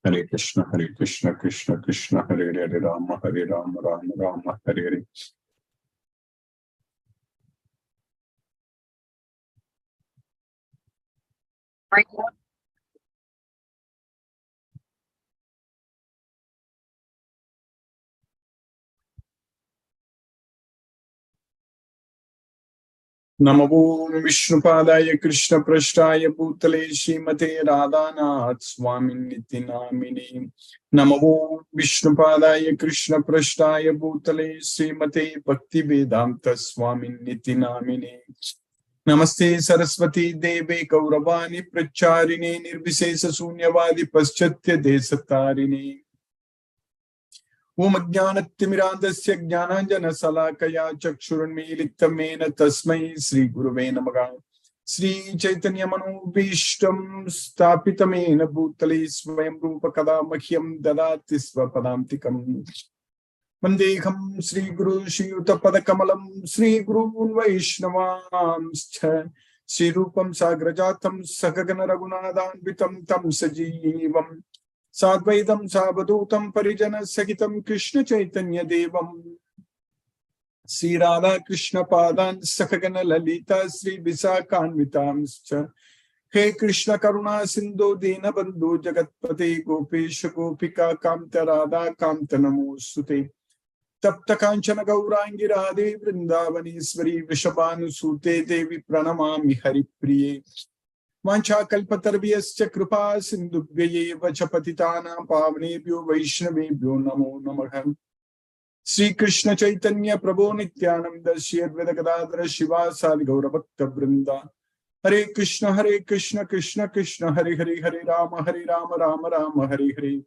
Hare Krishna, Krishna Krishna, Hare Hare Rama, Rama Rama, Hare Hare. Namo Vishnupadaya Krishna Prashtaya Bhutale Srimate Radhanath Swaminiti Namini. Namo Vishnupadaya Krishna Prashtaya Bhutale Srimate Bhakti Vedanta Swaminiti Namini. Namaste Saraswati Deve Kauravani Pracharini Nirvisesa Sunyavadi Paschatya Desatarini. Om Ajnanatimirandasya Jnananjana Salakaya Chakshurunmilitamena Tasmai Sri Guruve Namaha. Sri Chaitanya Manubhishtam Stapitamena Bhutale Swayam Rupa Kada Mahyam Dadati Svapadamtikam. Vandeham Sri Guru Shri Uttapada Kamalam Sri Guru Vaishnavamscha Sri Rupam Sagrajatam Sakagana Raghunathanvitam Tam Sajivam Sadvaitam Sabadutam Parijana Sakitam Krishna Chaitanya Devam Sri Radha Krishna Padan Sakagana Lalita Sri Visakanvitamscha He Krishna Karuna Sindhu Dina Bandhu Jagatpate Gopesha Gopika Kamta Radha Kamta Namosute Tapta Kanchana Gaurangi Radhe Vrindavaneshwari Vishabhanusute Devi Pranamami Haripriye Vancha Kalpatarvyascha Kripa Sindhubhyaye Vachapatitana Pavnebhyo Vaishnavebhyo Namo Namaha. Sri Krishna Chaitanya Prabhu Nityananda Shri Advaita Gadadhara Shiva Sadi Gaura Bhakta Vrinda. Hare Krishna Krishna Krishna Hare Hare Hare Rama Rama Rama Hare Hare.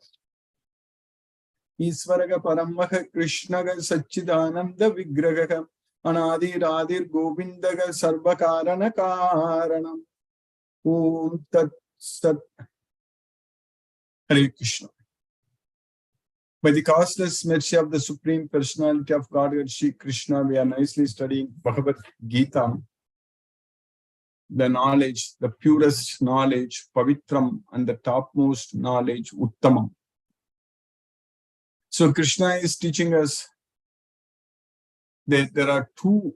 Isvaraga Paramaha Krishnaga Satchidananda Vigraha Anadi Radhir Govindaga Sarvakarana Karanam. Om Tat Sat. Hare Krishna. By the causeless mercy of the Supreme Personality of Godhead, Shri Krishna, we are nicely studying Bhagavad Gita, the knowledge, the purest knowledge, Pavitram, and the topmost knowledge, Uttamam. So Krishna is teaching us that there are two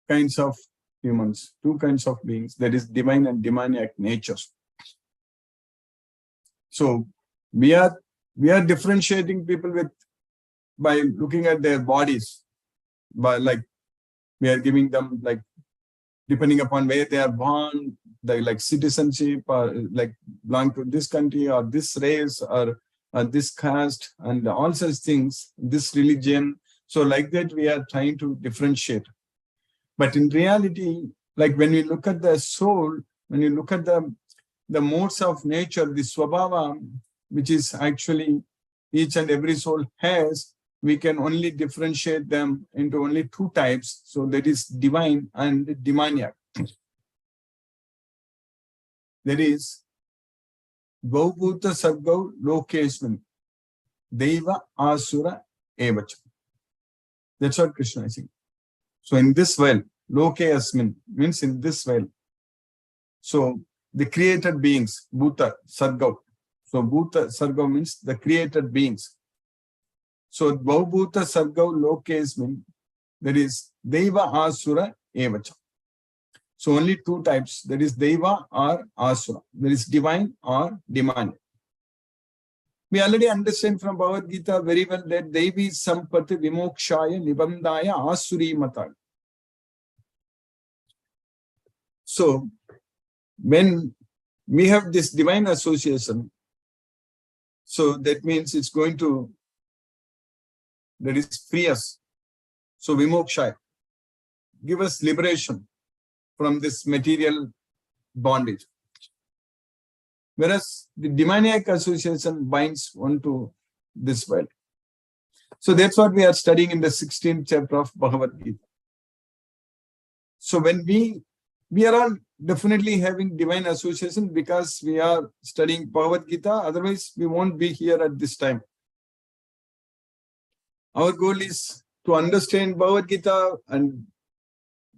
kinds of humans, two kinds of beings, that is divine and demoniac natures. So we are differentiating people by looking at their bodies, by we are giving them depending upon where they are born, like citizenship, or belong to this country or this race or this caste and all such things, this religion. So like that we are trying to differentiate. But in reality, when we look at the soul, when you look at the modes of nature, the swabhava, which is actually each and every soul has, we can only differentiate them into only two types. So that is divine and demoniac. That is Gaubhuta Sargau Lokesman Deva Asura Evacha. That's what Krishna is saying. So in this well, Loke Asmin means in this well. So the created beings, Bhuta Sargau. So Bhuta Sargau means the created beings. So Bhaubhuta Sargau Loke Asmin, that is Deva Asura Evacha. So only two types, that is Deva or Asura, that is divine or demonic. We already understand from Bhagavad Gita very well that Devi Sampati Vimokshaya Nibandaya Asuri Mata. So when we have this divine association, so that means it's going to, that is free us. So Vimokshaya, give us liberation from this material bondage. Whereas the demoniac association binds one to this world. So that's what we are studying in the 16th chapter of Bhagavad Gita. So when we are all definitely having divine association because we are studying Bhagavad Gita, otherwise we won't be here at this time. Our goal is to understand Bhagavad Gita and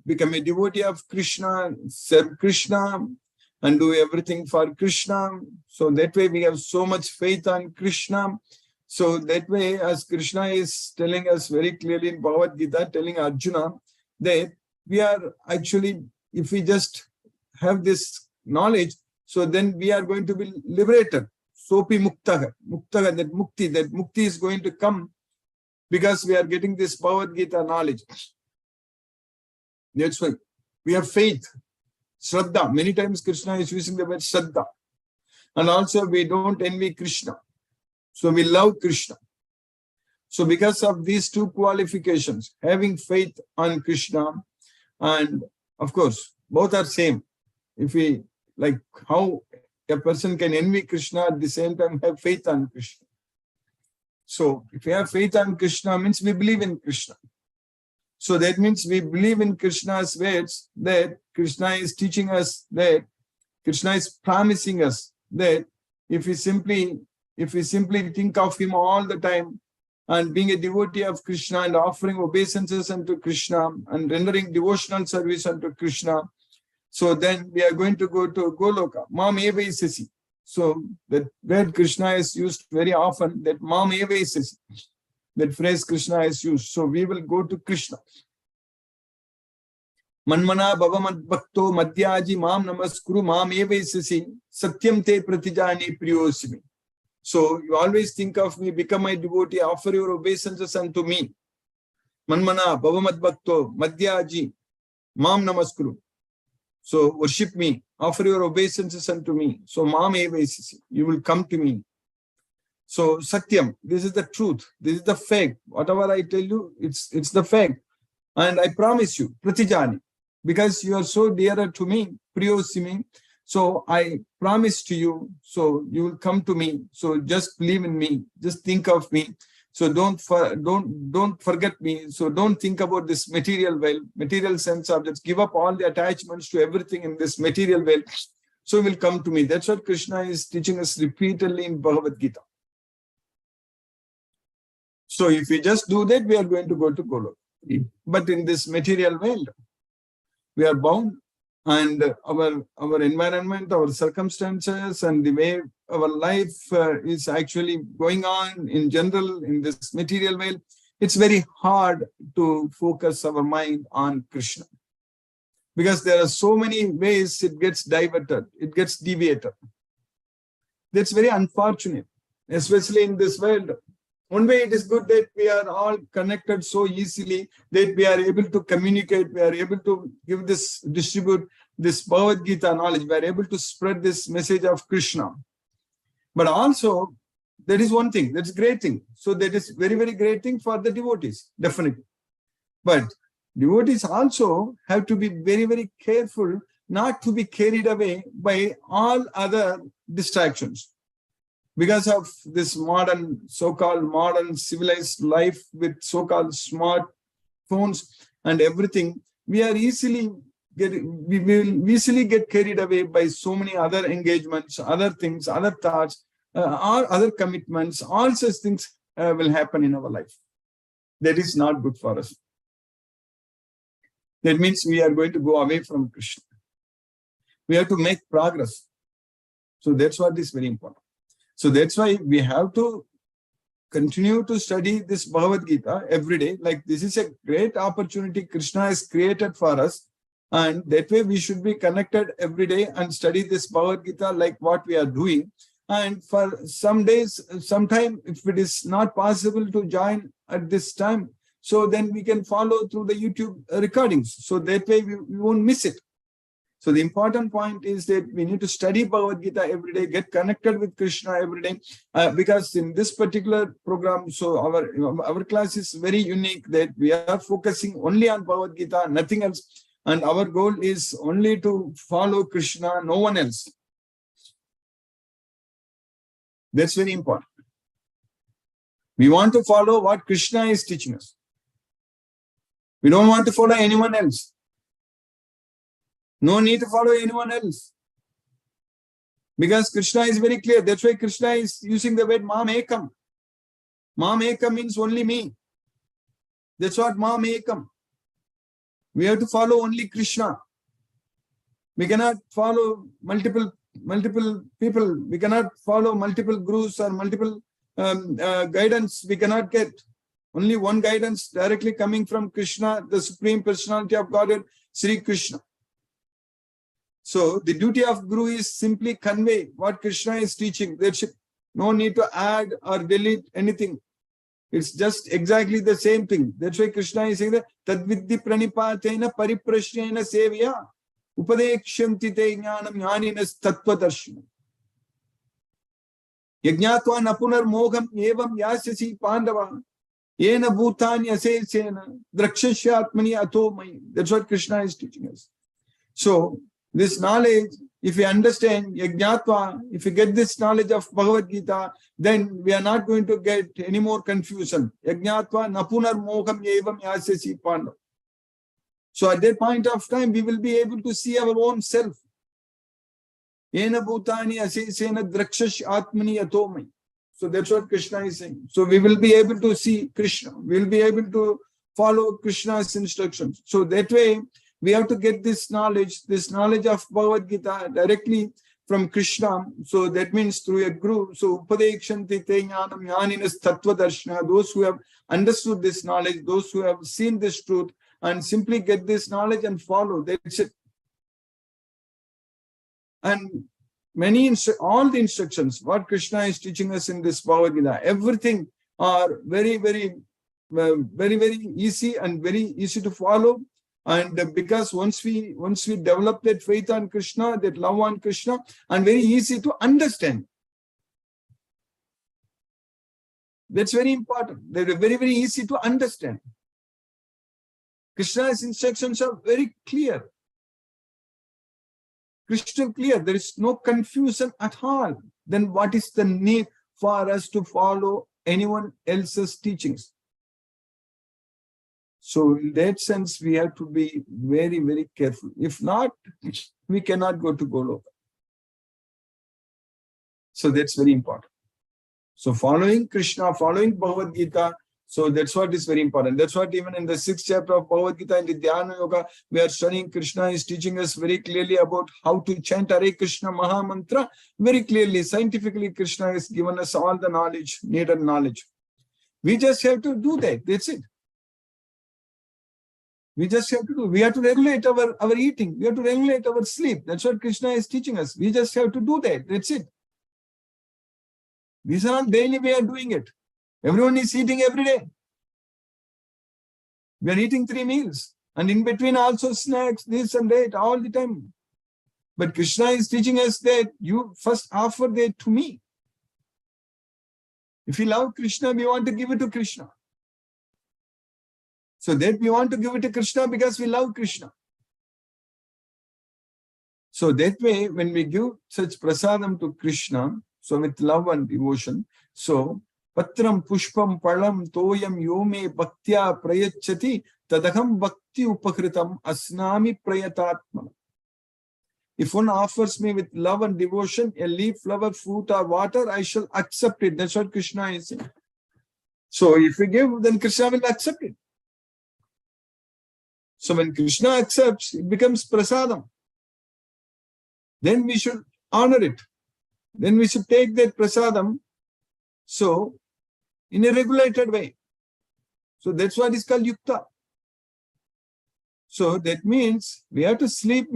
become a devotee of Krishna, serve Krishna, and do everything for Krishna. So that way we have so much faith on Krishna. So that way, as Krishna is telling us very clearly in Bhagavad Gita, telling Arjuna that we are actually, if we just have this knowledge, so then we are going to be liberated. Sopi muktaha, muktaha, that mukti is going to come because we are getting this Bhagavad Gita knowledge. That's why we have faith, Shraddha. Many times Krishna is using the word Shraddha. And also we don't envy Krishna. So we love Krishna. So because of these two qualifications, having faith on Krishna, and of course, both are same. If we, like how a person can envy Krishna at the same time have faith on Krishna. So if we have faith on Krishna, means we believe in Krishna. So that means we believe in Krishna's words, that Krishna is teaching us, that Krishna is promising us that if we simply think of him all the time and being a devotee of Krishna and offering obeisances unto Krishna and rendering devotional service unto Krishna, so then we are going to go to Goloka. Mam eva isasi. So that word Krishna is used very often, that Mam eva isasi. That phrase Krishna is used. So we will go to Krishna. Manmana bhavamad bhakto madhyaji mam namaskuru mam eva isasi satyam te pratijani priyosimi. So you always think of me, become my devotee, offer your obeisances unto me. Manmana bhavamad bhakto madhyaji mam namaskuru. So worship me, offer your obeisances unto me. So mam eva isasi, you will come to me. So satyam, this is the truth, this is the fact. Whatever I tell you, it's the fact. And I promise you, pratijani, because you are so dearer to me, priyosimi. So I promise to you, so you will come to me. So just believe in me, just think of me. So don't forget me. So don't think about this material world, material sense objects. Give up all the attachments to everything in this material world. So you will come to me. That's what Krishna is teaching us repeatedly in Bhagavad Gita. So if we just do that, we are going to go to Goloka. But in this material world, we are bound, and our environment, our circumstances, and the way our life is actually going on in general in this material world, it's very hard to focus our mind on Krishna. Because there are so many ways it gets diverted, it gets deviated. That's very unfortunate, especially in this world. One way it is good that we are all connected so easily that we are able to communicate, we are able to distribute this Bhagavad Gita knowledge, we are able to spread this message of Krishna. But also, that is one thing, that's a great thing. So that is very, very great thing for the devotees, definitely. But devotees also have to be very, very careful not to be carried away by all other distractions. Because of this modern, so-called modern civilized life with so-called smart phones and everything, we will easily get carried away by so many other engagements, other things, other thoughts, or other commitments. All such things will happen in our life. That is not good for us. That means we are going to go away from Krishna. We have to make progress. So that's what is very important. So that's why we have to continue to study this Bhagavad Gita every day. Like this is a great opportunity Krishna has created for us. And that way we should be connected every day and study this Bhagavad Gita like what we are doing. And for some days, sometime if it is not possible to join at this time, so then we can follow through the YouTube recordings. So that way we won't miss it. So the important point is that we need to study Bhagavad Gita every day, get connected with Krishna every day, because in this particular program, so our class is very unique that we are focusing only on Bhagavad Gita, nothing else. And our goal is only to follow Krishna, no one else. That's very important. We want to follow what Krishna is teaching us. We don't want to follow anyone else. No need to follow anyone else. Because Krishna is very clear. That's why Krishna is using the word Mam Ekam. Mam Ekam means only me. That's what Mam Ekam. We have to follow only Krishna. We cannot follow multiple people. We cannot follow multiple gurus or multiple guidance. We cannot get only one guidance directly coming from Krishna, the Supreme Personality of Godhead, Sri Krishna. So the duty of Guru is simply convey what Krishna is teaching. There should no need to add or delete anything. It's just exactly the same thing. That's why Krishna is saying that Tadvidhi pranipatena pariprashnena sevya upadekshanti te jnanam jnaninas tattvadarshana. Yajnatva napunar moham evam yasyasi pandava yena bhutani asesena drakshashyatmani atomai. That's what Krishna is teaching us. So this knowledge, if we understand Yajnatva, if we get this knowledge of Bhagavad Gita, then we are not going to get any more confusion. Yajnatva napunar moham evam yasyasi pandava. So at that point of time, we will be able to see our own self. Yena bhutani asesena drakshash atmani atomai. So that's what Krishna is saying. So we will be able to see Krishna. We will be able to follow Krishna's instructions. So that way, we have to get this knowledge of Bhagavad Gita directly from Krishna. So that means through a guru. So upadekshanti te jnanam jnaninas tattvadarshana. Those who have understood this knowledge, those who have seen this truth, and simply get this knowledge and follow. That's it. And all the instructions, what Krishna is teaching us in this Bhagavad Gita, everything are very, very easy and very easy to follow. And because once we develop that faith on Krishna, that love on Krishna, and very easy to understand. That's very important. They're very, very easy to understand. Krishna's instructions are very clear. Crystal clear. There is no confusion at all. Then what is the need for us to follow anyone else's teachings? So in that sense, we have to be very, very careful. If not, we cannot go to Goloka. So that's very important. So following Krishna, following Bhagavad Gita, so that's what is very important. That's what even in the 6th chapter of Bhagavad Gita, in the Dhyana Yoga, we are studying. Krishna is teaching us very clearly about how to chant Hare Krishna Maha Mantra. Very clearly, scientifically, Krishna has given us all the knowledge, needed knowledge. We just have to do that. That's it. We just have to do. We have to regulate our eating. We have to regulate our sleep. That's what Krishna is teaching us. We just have to do that. That's it. These are not daily way of doing it. Everyone is eating every day. We are eating 3 meals. And in between also snacks, this and that, all the time. But Krishna is teaching us that you first offer that to me. If you love Krishna, we want to give it to Krishna. So that we want to give it to Krishna because we love Krishna. So that way, when we give such prasadam to Krishna, so with love and devotion, so Patram pushpam palam toyam yome bhaktya prayachati tadaham bhakti upakritam asnami prayatatmana. If one offers me with love and devotion a leaf, flower, fruit or water, I shall accept it. That's what Krishna is saying. So if we give, then Krishna will accept it. So when Krishna accepts, it becomes prasadam. Then we should honor it. Then we should take that prasadam, so in a regulated way. So that's what is called yukta. So that means we have to sleep,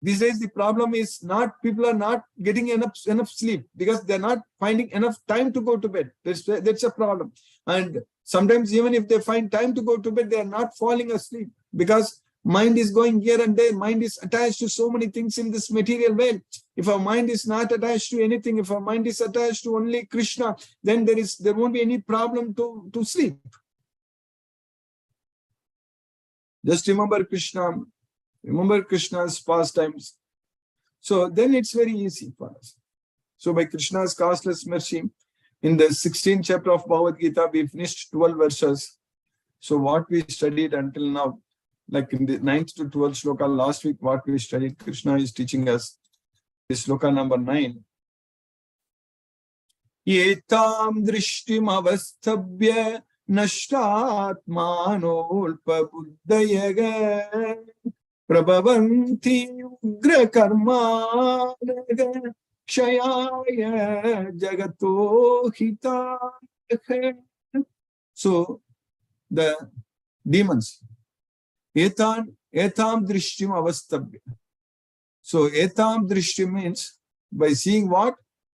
These days the problem is not, people are not getting enough sleep because they're not finding enough time to go to bed. That's a problem. And sometimes even if they find time to go to bed, they are not falling asleep because mind is going here and there. Mind is attached to so many things in this material world. If our mind is not attached to anything, if our mind is attached to only Krishna, then there won't be any problem to sleep. Just remember Krishna. Remember Krishna's pastimes. So then it's very easy for us. So by Krishna's causeless mercy, in the 16th chapter of Bhagavad Gita, we finished 12 verses. So what we studied until now, like in the 9th to 12th shloka last week, what we studied, Krishna is teaching us this shloka number 9. Yetam drishtim avasthabhya Nashtatmanolpabuddhayaga Prabhavanti ugra karmanaga Kshayaya jagato hitaya. So the demons, etam drishtim avastabhya. So etam drishtim means by seeing what?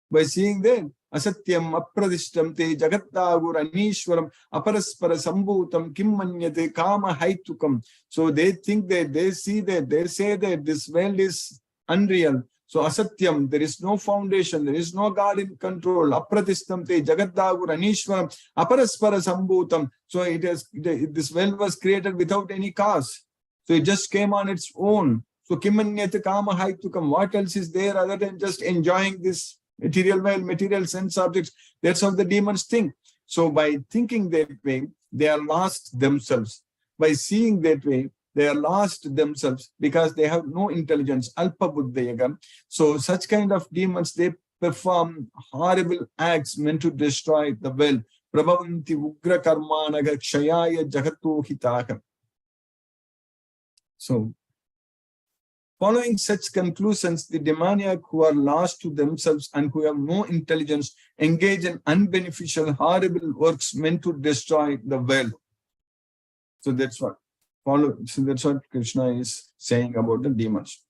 By seeing the asatyam apradishtam te jagattagur anishwaram aparaspara sambhutam kim manyate kama haitukam. So they think that they see that they say that this world is unreal. So asatyam, there is no foundation, there is no God in control. Apradishtam te jagattagur anishwaram aparaspara sambhutam. So this world was created without any cause. So it just came on its own. So kimanyate kama haitukam. What else is there other than just enjoying this material world, material sense objects? That's how the demons think. So by thinking that way, they are lost themselves. By seeing that way, they are lost themselves because they have no intelligence. Alpa buddhayagam. So such kind of demons, they perform horrible acts meant to destroy the world. Prabhavanti ugra karmanaga kshayaya jagatu hitaka. So following such conclusions, the demoniac who are lost to themselves and who have no intelligence engage in unbeneficial, horrible works meant to destroy the world. So that's what Krishna is saying about the demons.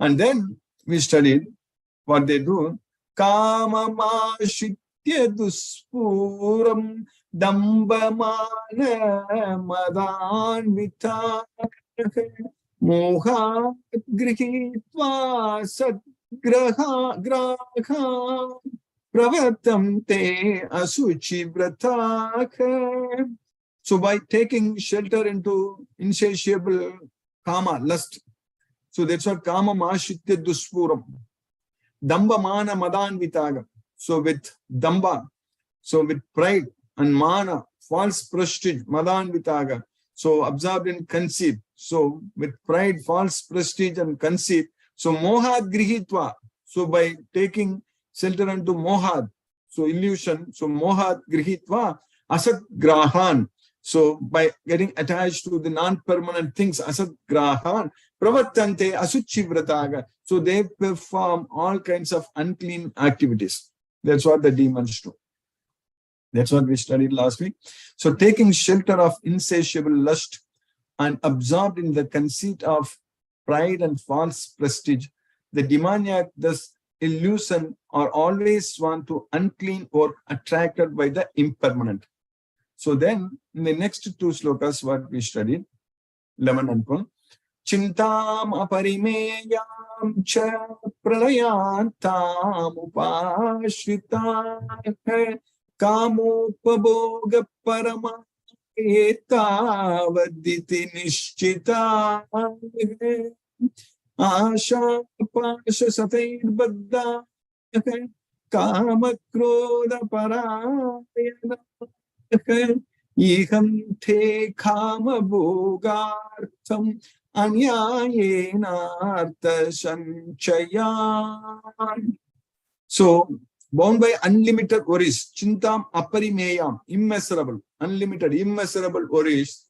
And then we studied what they do. Kamamashitya duspuram dambamana madanvita Moha grihitva sadgraha graha pravatamte asuchi vrataka. So by taking shelter into insatiable kama, lust. So that's what kama mashitya duspuram. Damba mana madanvitaga. So with damba, so with pride and mana, false prestige, madanvitaga. So absorbed in conceit. So with pride, false prestige and conceit. So mohad grihitva. So by taking shelter into mohad, so illusion. So mohad grihitva asat grahan. So by getting attached to the non-permanent things, asat grahan pravattante asuchi vrataga. So they perform all kinds of unclean activities. That's what the demons do. That's what we studied last week. So taking shelter of insatiable lust and absorbed in the conceit of pride and false prestige, the demoniac, thus illusion, are always sworn to unclean or attracted by the impermanent. So then, in the next two slokas, what we studied, 11 and 12, Chintam aparimeyam cha pralayantam upashritam Kamopaboga parama etavaditi nishchita asha pasha satair baddha kama krodha parayana iham te kama bogartham anyayena artha sanchayan. So bound by unlimited worries, chintam aparimeyam, immeasurable, unlimited, immeasurable worries.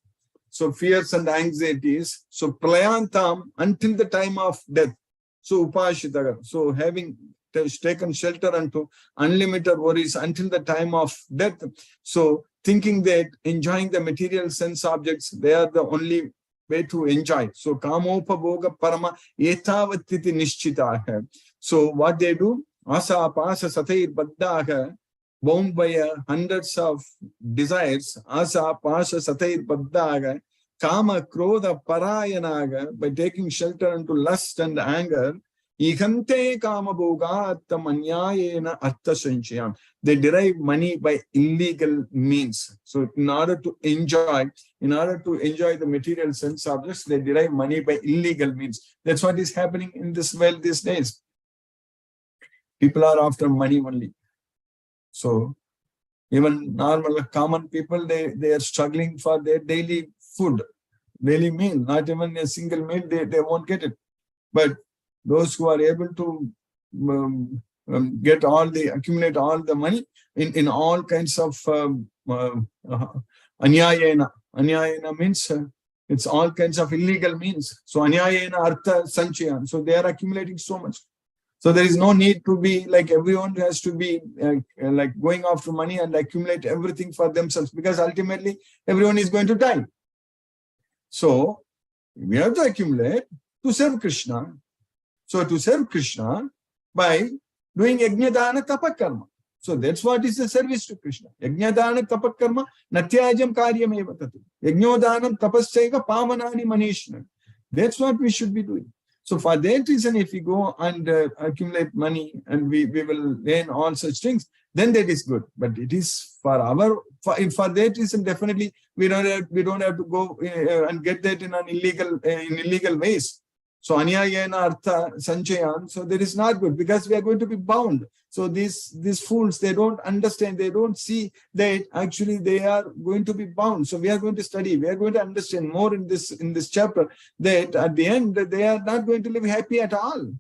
So fears and anxieties. So prayantam, until the time of death. So upashitaga. So having taken shelter unto unlimited worries until the time of death. So thinking that enjoying the material sense objects, they are the only way to enjoy. So kamopaboga parama etavatiti nishchitaha. So what they do? Asa pasa satair baddaha, bound by hundreds of desires. Asa pasa satair baddaha, kama krodha parayanaga, by taking shelter into lust and anger. Ihante kama bhogatta manyayena artha sanchayam. They derive money by illegal means. So in order to enjoy the material sense objects, they derive money by illegal means. That's what is happening in this world these days. People are after money only. So even normal, common people, they are struggling for their daily food, daily meal. Not even a single meal, they won't get it. But those who are able to accumulate all the money in all kinds of anyayena. Anyayena means it's all kinds of illegal means. So anyayena artha sanchayan. So they are accumulating so much. So there is no need to be like everyone has to be like going after money and accumulate everything for themselves, because ultimately everyone is going to die. So we have to accumulate to serve Krishna. So to serve Krishna by doing yajna-dana tapakarma. So that's what is the service to Krishna. Yajna-dana tapakarma natyajam karyam eva tatu. Yajnodhanam tapassaiva pavanani manishna. That's what we should be doing. So for that reason, if we go and accumulate money and we will learn all such things, then that is good. But it is for that reason, definitely we don't have to go and get that in illegal ways. So anyayena artha sanchayan. So that is not good, because we are going to be bound. So these fools, they don't understand, they don't see that actually they are going to be bound. So we are going to study, we are going to understand more in this chapter, that at the end they are not going to live happy at all.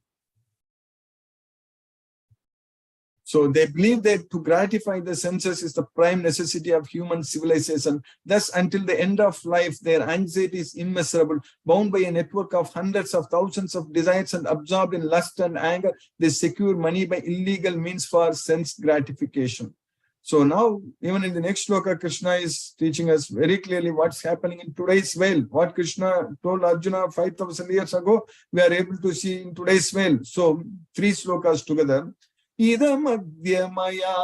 So they believe that to gratify the senses is the prime necessity of human civilization. Thus, until the end of life, their anxiety is immeasurable. Bound by a network of hundreds of thousands of desires and absorbed in lust and anger, they secure money by illegal means for sense gratification. So now, even in the next sloka, Krishna is teaching us very clearly what's happening in today's world. What Krishna told Arjuna 5,000 years ago, we are able to see in today's world. So 3 slokas together. Idam adhyamaya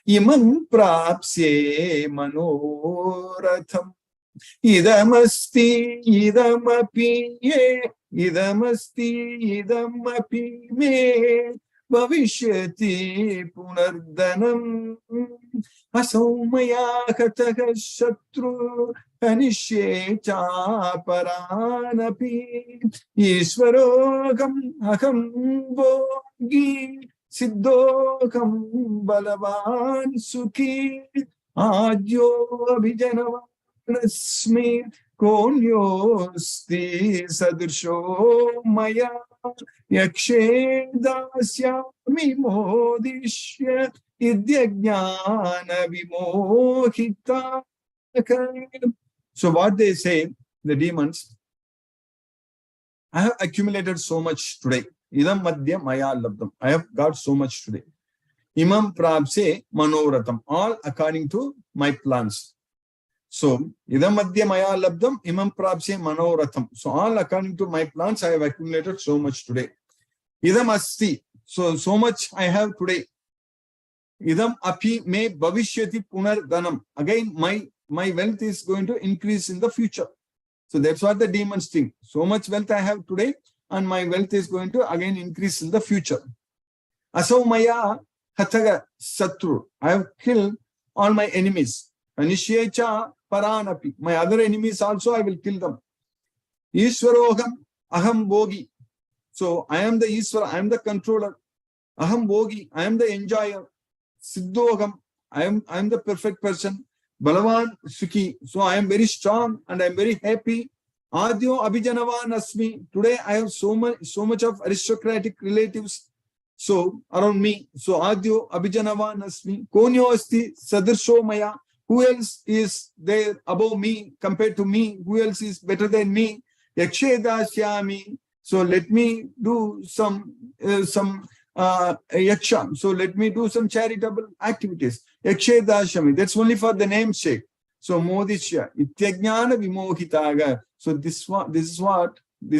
imam prapsye manoratham. Idamasti idamapi ye idamasti idamapi me bhavishyati punardanam asaumaya khataka shatru anishye cha paranapi ishvarogam aham bogi siddhokam balavan sukhi adyo abhijanavasmi konyosti sadrsho maya yakshe dasyami modishya idyajnana vimohita. So what they say, the demons, I have accumulated so much today. Idam madhya maya labdam. I have got so much today. Imam prapse manoratham. All according to my plans. So, idam madhya maya labdam, imam prapse manoratham. So, all according to my plans, I have accumulated so much today. Idam asti. So much I have today. Idam api me bhavishyati punar dhanam. Again, my wealth is going to increase in the future. So that's what the demons think. So much wealth I have today, and my wealth is going to again increase in the future. Asau maya hathaga satru. I have killed all my enemies. Anishyecha paranapi. My other enemies also I will kill them. Ishwaroham aham bogi. So I am the Ishwara, I am the controller. Aham bogi, I am the enjoyer. Siddhogam, I am the perfect person. Balavan Sukhi. So I am very strong and I am very happy. Adyo Abhijanavan Asmi. Today I have so much of aristocratic relatives so around me. So Adyo Abhijanavan Asmi. Konyo Asti Sadarsho Maya. Who else is there above me compared to me? Who else is better than me? Yakshe Dasyami. So let me do some yaksha. So let me do some charitable activities. Yakshe Dashami. That's only for the name's sake. So Modishya. Ityajnana vimohitaga. So this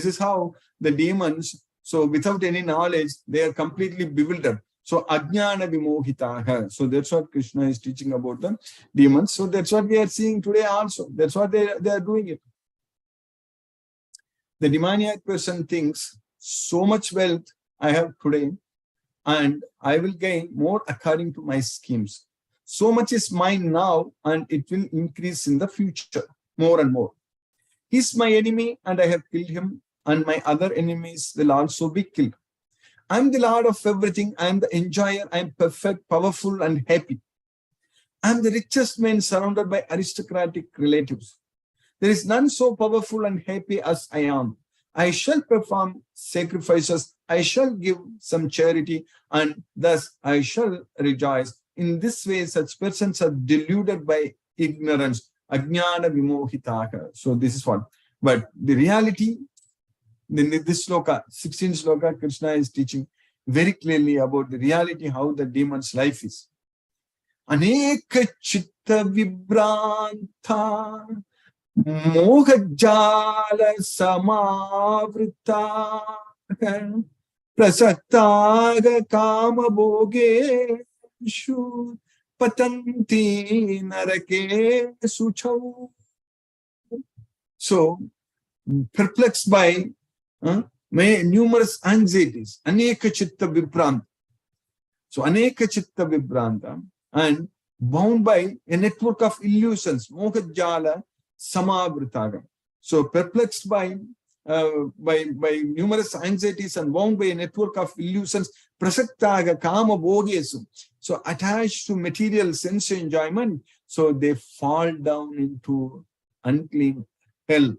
is how the demons, so without any knowledge, they are completely bewildered. So ajnana vimohitaga. So that's what Krishna is teaching about the demons. So that's what we are seeing today also. That's what they are doing it. The demoniac person thinks, so much wealth I have today, and I will gain more according to my schemes. So much is mine now, and it will increase in the future, more and more. He's my enemy, and I have killed him, and my other enemies will also be killed. I'm the Lord of everything. I'm the enjoyer. I'm perfect, powerful, and happy. I'm the richest man surrounded by aristocratic relatives. There is none so powerful and happy as I am. I shall perform sacrifices, I shall give some charity, and thus I shall rejoice. In this way, such persons are deluded by ignorance. Ajnana vimohitaka. So this is what. But the reality, in this sloka, 16th sloka, Krishna is teaching very clearly about the reality, how the demon's life is. Aneka chitta vibranta mohajala samavrita prasaktaga kama bhogeshu patanti narake suchau. So, perplexed by numerous anxieties, aneka chitta vibranta. So, aneka chitta vibranta, and bound by a network of illusions, mohajala samavritagam. So, perplexed by numerous anxieties and bound by a network of illusions, prasaktaga kama bhogesu. So, attached to material sense enjoyment, so they fall down into unclean hell.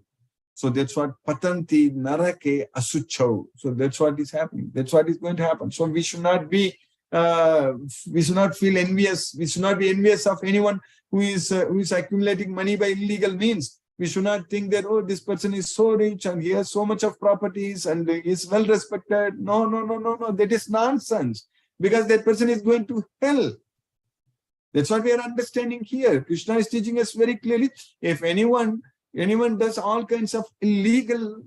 So that's what patanti narake asuchau. So that's what is happening. That's what is going to happen. So we should not be, we should not feel envious. We should not be envious of anyone who is accumulating money by illegal means. We should not think that, oh, this person is so rich and he has so much of properties and he is well respected. No, no, no, no, no. That is nonsense, because that person is going to hell. That's what we are understanding here. Krishna is teaching us very clearly. If anyone does all kinds of illegal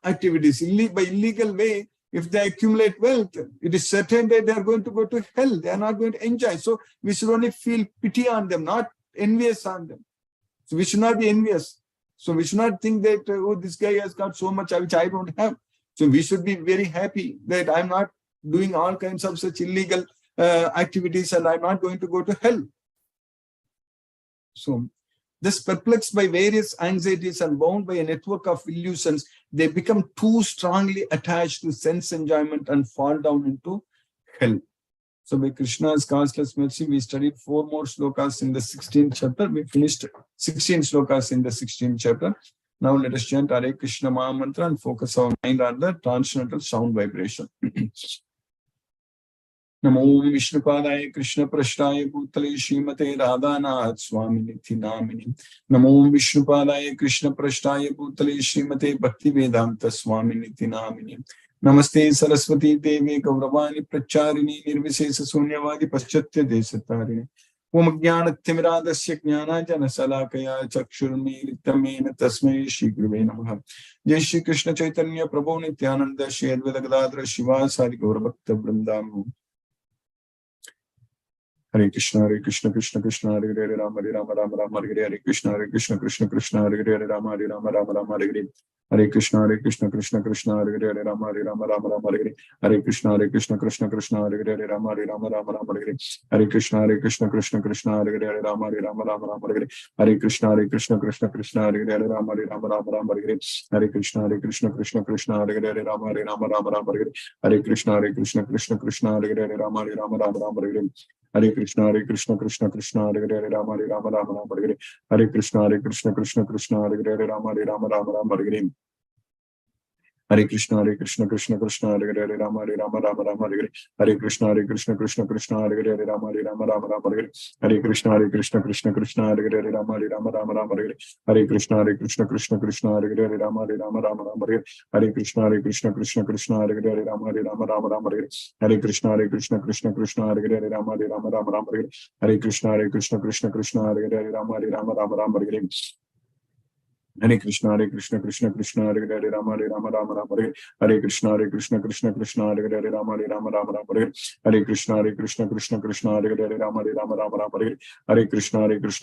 activities, by illegal way, if they accumulate wealth, it is certain that they are going to go to hell. They are not going to enjoy. So we should only feel pity on them, not envious on them. So we should not be envious. So we should not think that, oh, this guy has got so much which I don't have. So we should be very happy that I'm not doing all kinds of such illegal activities and I'm not going to go to hell. So, thus perplexed by various anxieties and bound by a network of illusions, they become too strongly attached to sense enjoyment and fall down into hell. So by Krishna's causeless mercy, we studied 4 more slokas in the 16th chapter. We finished 16 slokas in the 16th chapter. Now let us chant Hare Krishna Maha Mantra and focus our mind on the transcendental sound vibration. Namo Vishnupadaya Krishna Prashtaya Bhutale Srimate Radhanath Swaminithi Namini. Namo Vishnupadaya Krishna Prashtaya Bhutale Srimate Bhaktivedanta Swaminithi Namini. Namaste Saraswati Devi Gauravani Pracharini Nirvisesa Sunyavadi Paschatya Desatarini. Om Jnanathimiradasya Jnanajana Salakaya Chakshurmilitamena Tasmai Shri Guruve Namaha. Jai Shri Krishna Chaitanya Prabhu Nityananda Shri Advaita Gadadhara Shiva Sari Gauravakta Vrindam. Hare Krishna Krishna Krishna Hare Hare Rama Rama Rama Hare Hare Krishna Krishna Krishna Hare Hare Rama Rama Rama Hare Hare Hare Krishna Krishna Krishna Hare Hare Rama Rama Rama Hare Hare Hare Krishna Krishna Krishna Hare Hare Rama Rama Rama Hare Hare Hare Krishna Krishna Krishna Hare Hare Rama Rama Rama Hare Hare Hare Krishna Krishna Hare Hare Rama Rama Rama Hare Hare Hare Krishna Krishna Hare Hare Rama Rama Rama Hare Hare Hare Krishna Krishna Hare Hare Rama Rama Rama Hare Hare Hare Krishna Krishna Hare Hare Rama Rama Rama Hare Hare Hare Krishna Krishna Hare Hare Rama Rama Rama Hare Hare Hare Krishna Krishna Hare Hare Rama Rama Rama Hare Hare Hare Krishna Krishna Hare Hare Rama Rama Rama Hare Hare Hare Krishna Krishna Hare Hare Rama Rama Rama Hare Hare Hare Krishna Krishna Hare Hare Rama Rama Rama Hare Hare Hare Krishna Krishna Hare Hare Rama Rama Rama Hare Hare Hare Krishna Krishna Hare Hare Rama Rama Rama Hare Hare Hare Krishna Krishna Hare Hare Rama Rama Rama Hare Hare Hare Krishna Hare Hare Rama Rama Hare Hare Hare Krishna Krishna Hare Hare Rama Rama Hare Hare Hare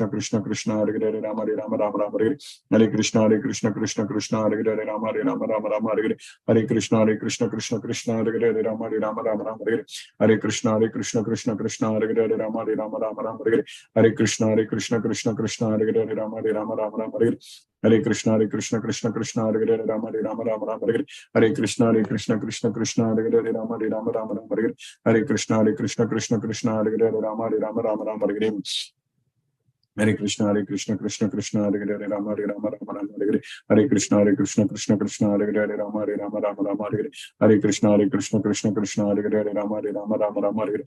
Krishna Krishna Hare Hare Rama Rama Hare Hare Hare Krishna Krishna Hare Hare Rama Rama Hare Hare Hare Krishna Krishna Hare Hare Rama Rama Hare Hare Hare Krishna Krishna Hare Hare Rama Rama Hare Hare Hare Krishna Krishna Hare Hare Rama Rama Hare Hare Hare Krishna Krishna Hare Hare Rama Rama Hare Hare Hare Krishna Hare Hare Rama Rama Hare Hare Hare Krishna Krishna Hare Hare Rama Rama Hare Hare Hare Krishna Krishna Hare Hare Rama Rama Hare Hare Hare Krishna Krishna Krishna Hare Hare Rama Rama Rama Hare Hare Krishna Krishna Krishna Hare Hare Rama Rama Hare Hare Krishna Krishna Krishna Hare Hare Rama Rama Hare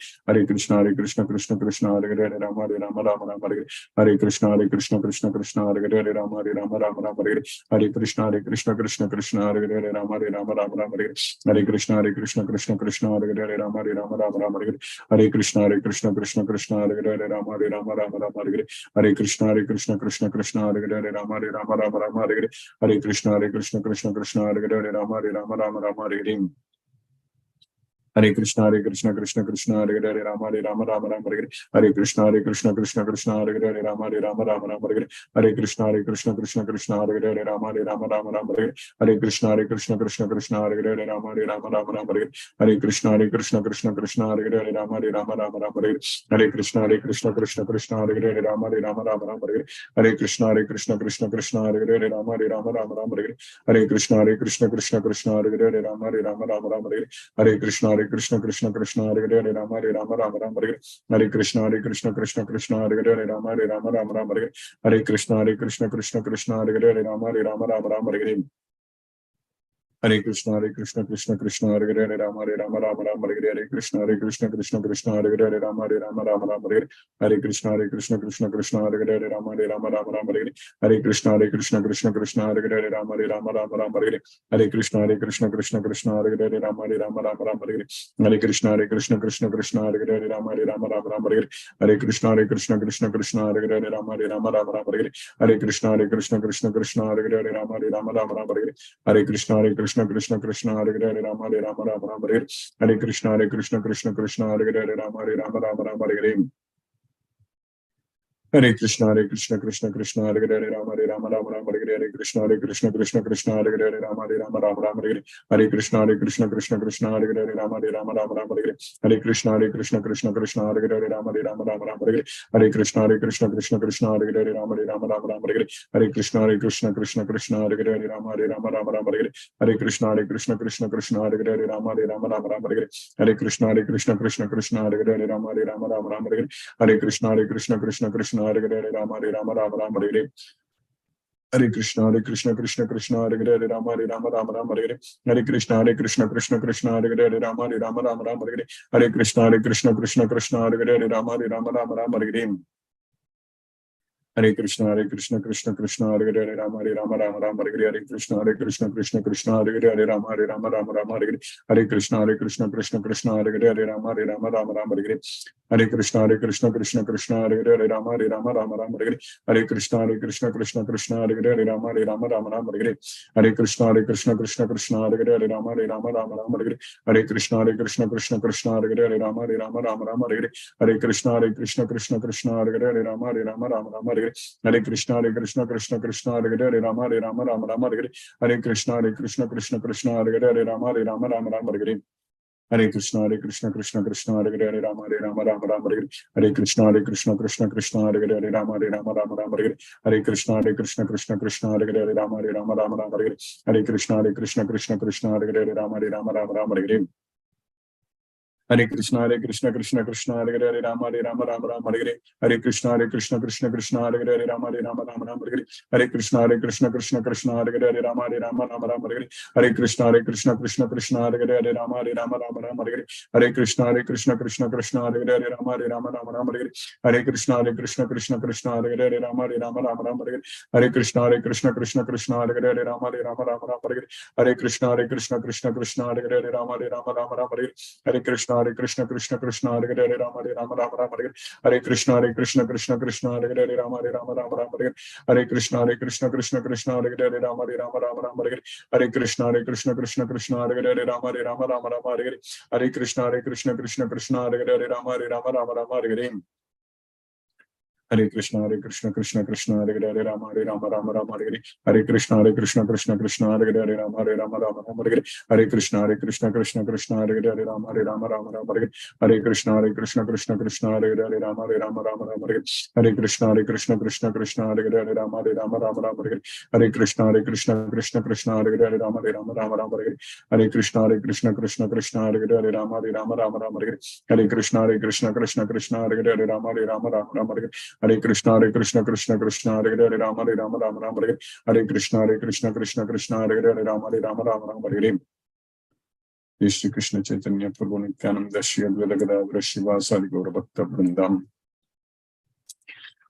Krishna Krishna Krishna Hare Hare Rama Rama Hare Hare Krishna Krishna Krishna Hare Hare Rama Rama Hare Hare Krishna Krishna Krishna Hare Hare Rama Rama Hare Hare Krishna Krishna Hare Hare Rama Rama Hare Hare Krishna Krishna Hare Hare Rama Rama Hare Hare Krishna Krishna Hare Hare Rama Hare Hare Krishna Krishna Hare Hare Rama Hare Hare Hare Krishna Krishna Hare Hare Rama Hare Hare Krishna Krishna Hare Hare Rama Hare Hare Krishna Krishna Hare Hare Rama Hare Hare Krishna Hare Hare Rama Hare Krishna Hare Hare Rama Hare Krishna Hare Hare Rama Hare Krishna Krishna Hare Hare Rama Hare Krishna Krishna Hare Hare Rama Hare Krishna Krishna Hare Hare Rama Hare Krishna Krishna Hare Hare Rama Hare Krishna Krishna Hare Hare Rama Hare Hare Krishna Krishna Hare Hare Rama Hare Krishna Krishna Hare Hare Rama Hare Krishna Krishna Hare Hare Rama Hare Krishna Krishna Hare Hare Rama Hare Krishna Krishna Hare Hare Rama Hare Krishna Krishna Hare Hare Rama Hare Krishna Krishna Hare Hare Rama Hare Krishna Krishna Hare Hare Rama Hare Krishna Krishna Hare Hare Rama Hare Hare Krishna Krishna Hare Hare Rama Hare Hare Krishna Krishna Hare Hare Rama Hare Krishna Krishna Hare Hare Rama Hare Krishna Krishna Hare Hare Rama Hare Krishna Krishna Hare Hare Rama Hare Krishna Krishna Hare Hare Rama Hare Krishna Krishna Hare Hare Rama Hare Krishna Krishna Hare Hare Rama Hare Krishna Krishna Hare Hare Rama Hare Krishna Krishna Hare Hare Rama Hare Hare Krishna Krishna Hare Hare Rama Hare Hare Krishna Krishna Hare Hare Rama Hare Krishna Krishna Hare Hare Rama Hare Hare Krishna Krishna Hare Hare Rama Hare Krishna Krishna Hare Hare Rama Hare Hare Krishna Krishna Hare Hare Rama Hare Krishna Krishna Hare Hare Rama Hare Krishna Krishna Hare Hare Rama Hare Krishna Krishna Hare Hare Rama Hare Krishna Krishna Hare Hare Rama Hare Krishna Krishna Hare Hare Rama Hare Krishna Krishna Hare Hare Rama Hare Krishna Krishna Hare Hare Rama Hare Hare Krishna Krishna Hare Hare Rama Hare Krishna Krishna Hare Hare Rama Hare Krishna Krishna Hare Hare Rama Hare Krishna Krishna Hare Hare Rama Hare Krishna Krishna Hare Hare Rama Hare Hare Krishna Krishna Hare Hare Rama Hare Krishna Krishna Hare Hare Rama Hare Krishna Krishna Hare Hare Rama Hare Krishna Krishna Hare Hare Rama Hare Krishna Krishna Hare Hare Rama Hare Krishna Krishna Hare Hare Rama Hare Krishna Krishna Hare Hare Rama Hare Krishna Krishna Hare Hare Rama Hare Krishna Krishna Hare Hare Rama Hare Krishna Krishna Hare Hare Rama Hare Krishna Krishna Hare Hare Rama Hare Krishna Krishna Hare Hare Rama Hare Krishna Krishna Hare Hare Rama Hare Hare Krishna Krishna Hare Hare Rama Hare Krishna Krishna Hare Hare Rama Hare Krishna Krishna Hare Hare Rama Hare Krishna Krishna Hare Hare Rama Hare Krishna Krishna Hare Hare Rama Hare Krishna Krishna Hare Hare Rama Hare Krishna Krishna Hare Hare Rama Hare Krishna Krishna Krishna Hare Hare Hare Rama Rama Rama Rama Hare Hare Krishna Krishna Krishna Hare Hare Hare Rama Rama Rama Hare Hare. Shri Krishna Chaitanya Prabhu Nityananda Shri Advaita Gadadhara Srivasadi Gaura Bhakta Vrindam.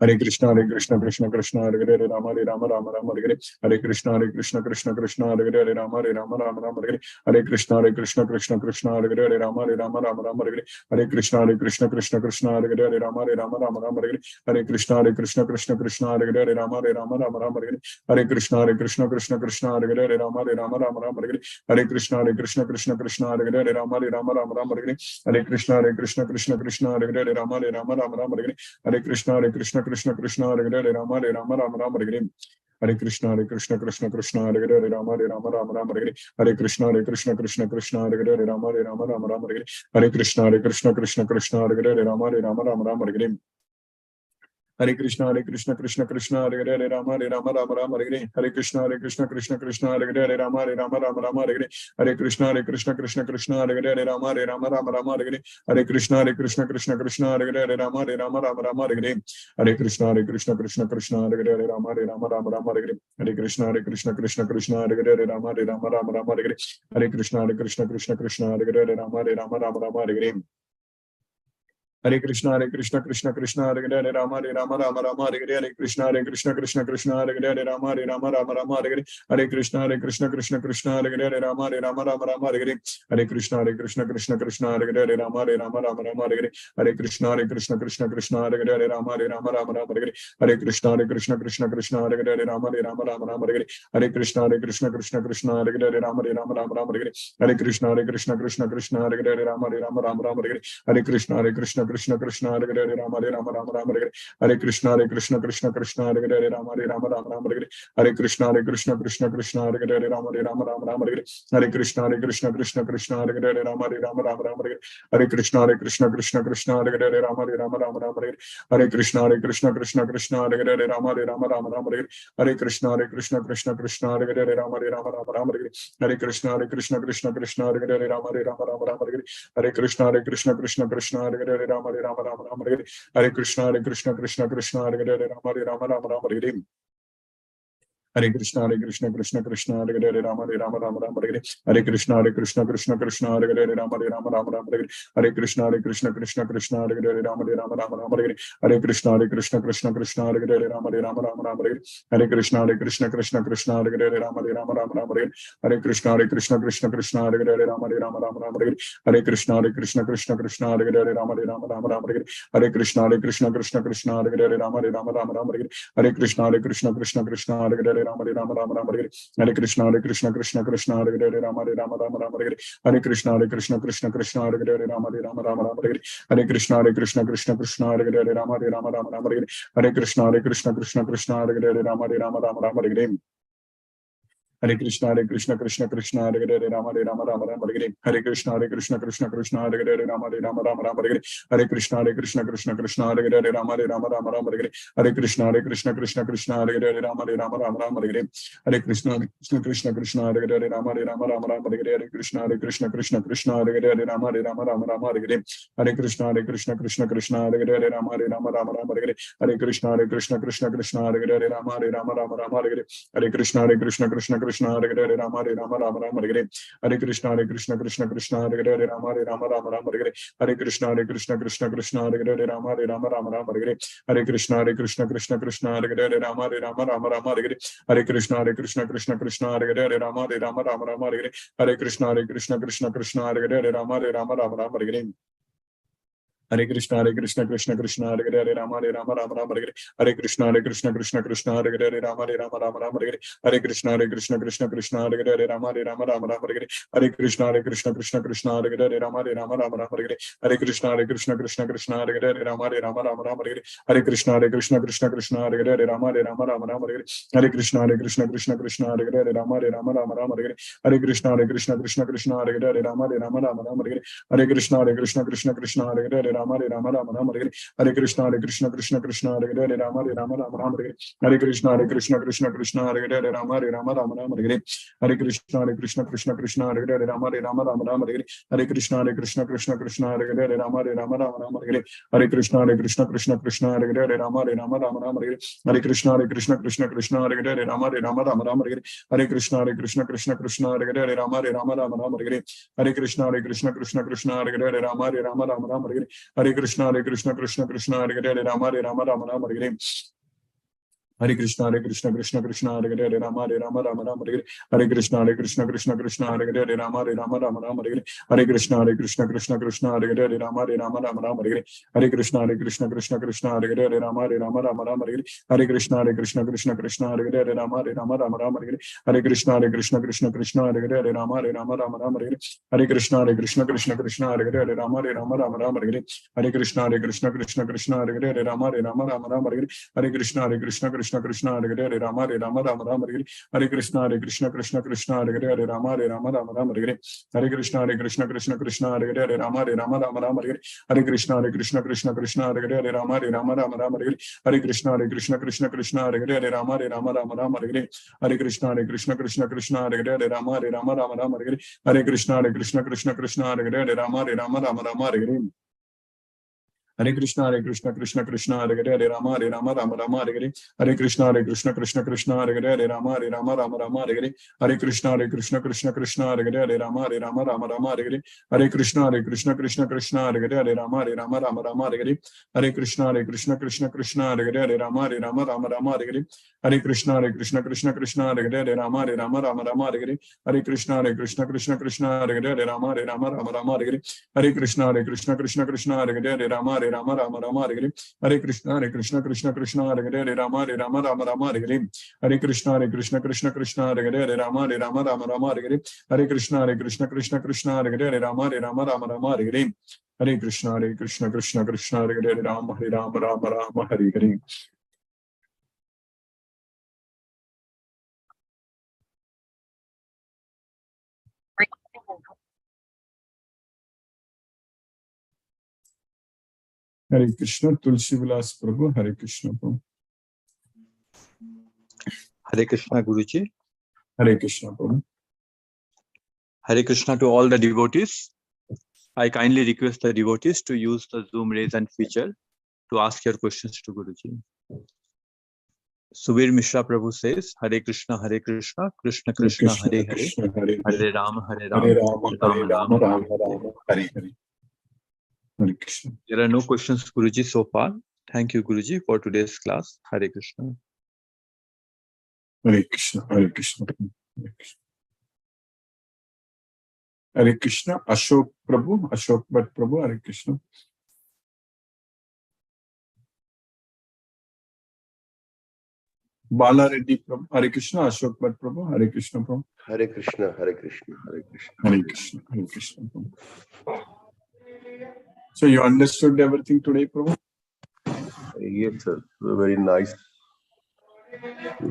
Hare Krishna Krishna Krishna Hare Hare Hare Rama Rama Rama Hare Hare. Hare Krishna Krishna Krishna Hare Hare Hare Rama Rama Rama Hare Hare. Hare Krishna Krishna Krishna Hare Hare Hare Rama Rama Hare Hare. Hare Krishna Krishna Krishna Hare Hare Hare Rama Rama Hare Hare. Hare Krishna Krishna Krishna Hare Hare Hare Rama Rama Hare Hare. Hare Krishna Krishna Krishna Hare Hare Hare Rama Rama Hare Hare. Hare Krishna Krishna Krishna Hare Hare Hare Rama Rama Hare Hare. Hare Krishna Krishna Krishna Hare Hare Hare Rama Rama Hare Hare. Hare Krishna Krishna Hare Hare Rama Rama Hare Hare. Hare Krishna Krishna Hare Hare Rama Rama Hare Hare. Hare Krishna Krishna Hare Hare Rama Rama Hare Hare. Hare Krishna Krishna Hare Hare Rama Rama Hare Hare. Hare Krishna Krishna Hare Hare Rama Rama Hare Hare. Hare Krishna Krishna Hare Hare Rama Rama Hare Hare. Hare Krishna Krishna Hare Hare Rama Rama Hare Hare. Hare Krishna Krishna Hare Hare Rama Rama Hare Hare. Hare Krishna Krishna Hare Hare Rama Rama Hare Hare. Hare Krishna Krishna Hare Hare Rama Rama Hare Hare. Hare Krishna Krishna Hare Hare Rama Rama Hare Hare. Hare Krishna Krishna Hare Hare Rama Rama Hare Hare. Hare Krishna Krishna Hare Hare Rama Rama Hare Hare. Hare Krishna Krishna Hare Hare Rama Rama Hare Hare. Hare Krishna Krishna Hare Hare Rama Rama Hare Hare. Hare Krishna Krishna Hare Hare Rama Rama Hare Hare. Hare Krishna Krishna Hare Hare Rama Rama Hare Hare. Hare Krishna Krishna Hare Hare Rama Rama Hare Hare. Hare Krishna Krishna Hare Hare Rama Rama Hare Hare. Hare Krishna Krishna Hare Hare Rama Rama Hare Hare. Hare Krishna Krishna Hare Hare Rama Rama Hare Hare. Hare Krishna Krishna Hare Hare Rama Rama Hare Hare. Hare Krishna Krishna Hare Hare Rama Rama Hare Hare. Hare Krishna Krishna Hare Hare Rama Rama Hare Hare. Hare Krishna Krishna Hare Hare Rama Rama Hare Hare. Hare Krishna Krishna Hare Hare Rama Rama Hare Hare. Hare Krishna Krishna Hare Hare Rama Rama Hare Hare. Hare Krishna Krishna Hare Hare Rama Rama Hare Hare. Hare Krishna Krishna Hare Hare Rama Rama Hare Hare. Hare Krishna Hare Hare Rama Rama Hare Hare. Hare Krishna Krishna Hare Hare Rama Rama Hare Hare. Hare Krishna Krishna Hare Hare Rama Rama Hare Hare. Hare Krishna Krishna Hare Hare Rama Rama Hare Hare. Hare Krishna Krishna Hare Hare Rama Rama Hare Hare. Hare Krishna Krishna Hare Hare Rama Rama Hare Hare. Hare Krishna Krishna Hare Hare Rama Rama Hare Hare. Hare Krishna Krishna Hare Hare Rama Rama Hare Hare. Hare Krishna Krishna Hare Hare Rama Rama Hare Hare. Hare Krishna Krishna Hare Hare Rama Rama Hare Hare. Hare Krishna Krishna Hare Hare Rama Rama Hare Hare. Hare Krishna Krishna Hare Hare Rama Rama Hare Hare. Hare Krishna Krishna Hare Hare Rama Rama Hare Hare. Hare Krishna Krishna Hare Hare Rama Rama Hare Hare. Hare Krishna Krishna Hare Hare Rama Rama Hare Hare. Hare Krishna Krishna Hare Hare Rama Rama Hare Hare. Hare Krishna Krishna Hare Hare Rama Rama Hare Hare. Hare Krishna Krishna Hare Hare Rama Rama Hare Hare. Hare Krishna Krishna Hare Hare Rama Rama Hare Hare. Hare Krishna Krishna Hare Hare Rama Rama Hare Hare. Hare Krishna Krishna Hare Hare Rama Rama Hare Hare. Hare Krishna Krishna Hare Hare Rama Rama Hare Hare. Hare Krishna Krishna Hare Hare Rama Rama Hare Hare. Hare Krishna Krishna Hare Hare Rama Rama Hare Hare. Hare Krishna Krishna Hare Hare Rama Rama Hare Hare. Hare Krishna Krishna Hare Hare Rama Rama Hare Hare. Hare Krishna Krishna Hare Hare Rama Rama Hare Hare. Hare Krishna Krishna Hare Hare Rama Rama Hare Hare. Hare Krishna Krishna Hare Hare Rama Rama Hare Hare. Hare Krishna Krishna Hare Hare Rama Rama Hare Hare. Hare Krishna Krishna Hare Hare Rama Rama Hare Hare. Hare Krishna Krishna Hare Hare Rama Rama Hare Hare. Hare Krishna Krishna Hare Hare Rama Rama Hare Hare. Hare Krishna Krishna Hare Hare Rama Rama Hare Hare. Hare Krishna Krishna Hare Hare Rama Rama Hare Hare. Hare Krishna Krishna Hare Hare Rama Hare Rama Rama Rama Hare Hare Krishna Krishna Krishna Hare Hare Rama Rama Rama Hare Hare Krishna Krishna Krishna Hare Hare Rama Rama Rama Hare Hare Krishna Krishna Hare Hare Rama Rama Rama Hare Hare Krishna Krishna Hare Hare Rama Rama Rama Hare Hare Krishna Krishna Hare Hare Rama Rama Rama Hare Hare Krishna Krishna Hare Hare Rama Rama Hare Hare Krishna Krishna Hare Hare Rama Rama Hare Hare Krishna Krishna Hare Hare Rama Rama Hare Hare Krishna Krishna Hare Hare Rama Rama Hare Hare Krishna Krishna Hare Hare Rama Rama Hare Hare Krishna Krishna Hare Hare Rama Rama Hare Hare Krishna Krishna Hare Hare Rama Rama Hare Hare Krishna Krishna Hare Hare Rama Rama Hare Hare Krishna Krishna Hare Hare Rama Rama Hare Hare Krishna Krishna Hare Hare Rama Rama Hare Hare Krishna Krishna Hare Hare Rama Rama Hare Hare Krishna Krishna Hare Hare Rama Rama Hare Hare Krishna Krishna Hare Hare Rama Rama Hare Hare Krishna Krishna Hare Hare Rama Rama Hare Hare Krishna Krishna Hare Hare Rama Rama Hare Hare Krishna Krishna Hare Hare Rama Rama Hare Hare Krishna Krishna Hare Hare Rama Rama Hare Hare Krishna Krishna Hare Hare Rama Rama Hare Hare Krishna Krishna Hare Hare Rama Rama Hare Hare Krishna Krishna Hare Hare Rama Rama Hare Hare Krishna Krishna Hare Hare Rama Rama Hare Hare Krishna Krishna Hare Hare Rama Rama Hare Hare Krishna Krishna Hare Hare Rama Rama Hare Hare Krishna Krishna Hare Hare Rama Rama Hare Hare Krishna Krishna Hare Hare Rama Rama Hare Hare Krishna Krishna Hare Hare Rama Rama Hare Hare Krishna Krishna Hare Hare Rama Rama Hare Hare Krishna Krishna Hare Hare Rama Rama Hare Hare Krishna Krishna Hare Hare Rama Rama Hare Hare Krishna Krishna Hare Hare Rama Rama Hare Hare Krishna Krishna Hare Hare Rama Rama Hare Hare Hare Krishna, Tulsi Vilas Prabhu, Hare Krishna Prabhu. Hare Krishna Guruji. Hare Krishna Prabhu. Hare Krishna to all the devotees. I kindly request the devotees to use the Zoom raise hand feature to ask your questions to Guruji. Subir Mishra Prabhu says, Hare Krishna, Krishna Krishna, Hare Hare, Hare Rama, Hare Rama, Rama Hare Hare. Hare Krishna. There are no questions, Guruji, so far. Thank you, Guruji, for today's class. Hare Krishna. Hare Krishna. Hare Krishna. Hare Krishna. Hare Krishna. Ashok Prabhu. Ashok Bhatt Prabhu. Hare Krishna. Bala Reddy Prabhu. Hare Krishna. Ashok Bhatt Prabhu. Hare Krishna Prabhu. Hare Krishna. Hare Krishna. Hare Krishna. Hare Krishna. Hare Krishna Prabhu. So you understood everything today, Prabhu? Yes, sir. Very nice.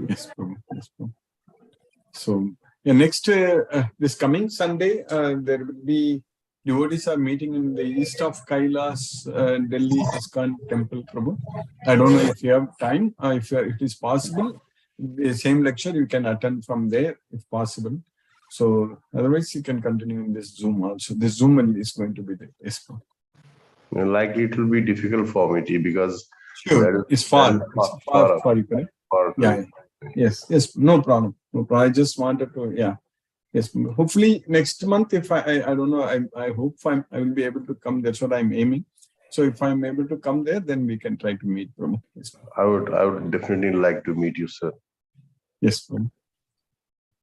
Yes, Prabhu. Yes, Prabhu. So, yeah, next, this coming Sunday, there will be devotees are meeting in the east of Kailas, Delhi ISKCON Temple, Prabhu. I don't know if you have time, if it is possible, the same lecture you can attend from there if possible. So, otherwise you can continue in this Zoom also. This Zoom is going to be there. Yes, Prabhu. Likely it will be difficult for me because sure, it's far. It's far, you correct? Yeah. Yes, no problem. No problem. I just wanted to, yeah. Yes, hopefully next month, if I don't know, I hope I will be able to come. That's what I'm aiming. So if I'm able to come there, then we can try to meet, Prabhu. Yes, I would definitely like to meet you, sir. Yes, Prabhu.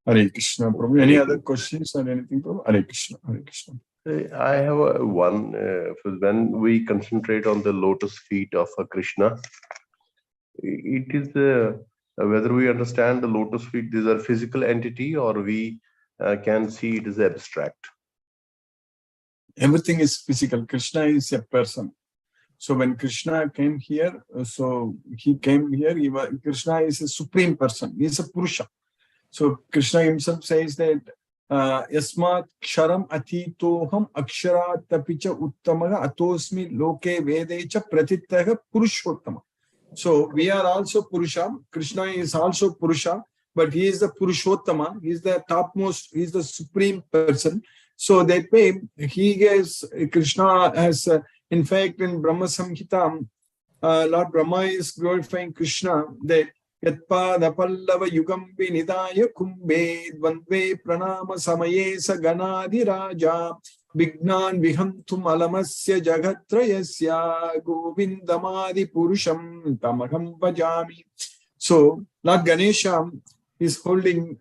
Hare Krishna, Prabhu. Any other questions or anything, Prabhu? Hare Krishna, Hare Krishna. I have one. When we concentrate on the lotus feet of Krishna, it is whether we understand the lotus feet, these are physical entity, or we can see it as abstract. Everything is physical. Krishna is a person. So when Krishna came here, Krishna is a supreme person. He is a Purusha. So Krishna himself says that Yasmat Ksharam Atitoham Aksharat Tapicha Uttamaga Atosmi Loke Vedecha Pratittaha Purushottama. So we are also Purusha. Krishna is also Purusha, but he is the Purushottama. He is the topmost, he is the supreme person. So that way, Krishna has, in fact, in Brahma Samhita, Lord Brahma is glorifying Krishna that Yatpada Pallava Yugam Vinidaya Kumbe Dvandve Pranama Samaye Saganadi Raja Vignan Vihantum Alamasya Jagatrayasya Govindamadi Purusham Tamaham Bhajami. So Lord Ganesha is holding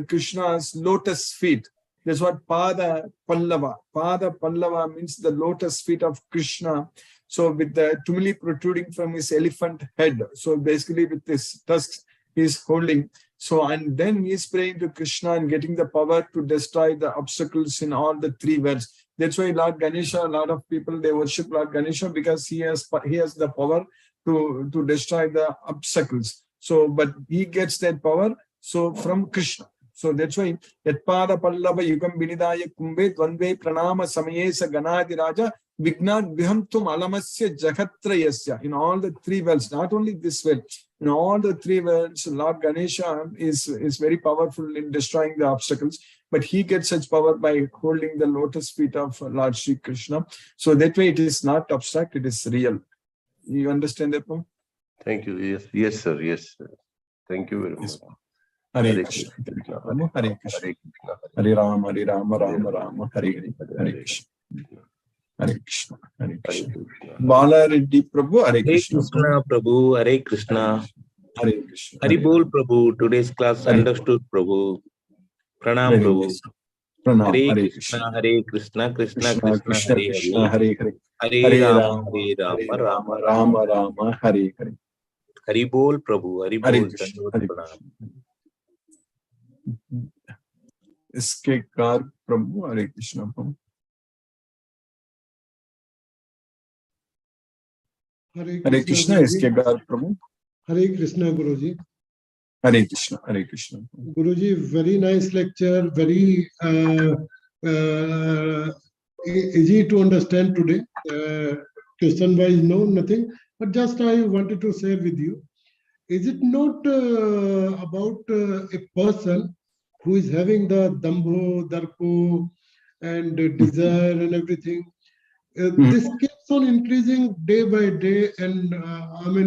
Krishna's lotus feet. That's what Pada Pallava. Pada Pallava means the lotus feet of Krishna. So with the tumuli protruding from his elephant head. So basically with his tusks, he is holding. So, and then he is praying to Krishna and getting the power to destroy the obstacles in all the three worlds. That's why Lord Ganesha, a lot of people, they worship Lord Ganesha because he has the power to destroy the obstacles. So, but he gets that power so from Krishna. So that's why Yatpada Pallava Yugam Vinidaya Kumbe Dvandve Pranama Samayesa Ganadi Raja Vignad Vihamtum Alamasya Jagatrayasya. In all the three worlds, not only this world, in all the three worlds, Lord Ganesha is very powerful in destroying the obstacles, but he gets such power by holding the lotus feet of Lord Sri Krishna. So that way it is not abstract, it is real. You understand that, Pam? Thank you. Yes, sir. Yes, sir. Thank you very much. Yes, Hare Krishna. Hare Krishna. Hare Rama, Rama Rama, Hare Hare. Hare Krishna. Hare Krishna. Hare Krishna. Bala Reddy Prabhu, Hare Krishna. Prabhu, Hare Krishna. Hare Krishna. Hari Bol Prabhu, today's class understood Prabhu. Pranam Prabhu. Pranam, Hare Krishna, Hare Krishna, Krishna Krishna, Hare Krishna, Hare. Hare Hare Rama, Hare Rama, Rama Rama, Rama, Hare Hare. Hari Bol Prabhu, Hari Hare Bol. Krishna. Hare Krishna. SK Garg Prabhu, Hare Krishna. Hare Krishna, SK Garg Prabhu. Hare Krishna, Guruji. Hare Krishna, Hare Krishna. Guruji, very nice lecture, very easy to understand today. Question wise, no, nothing. But just I wanted to share with you. Is it not about a person who is having the dambho, darpo, and desire and everything? This keeps on increasing day by day, and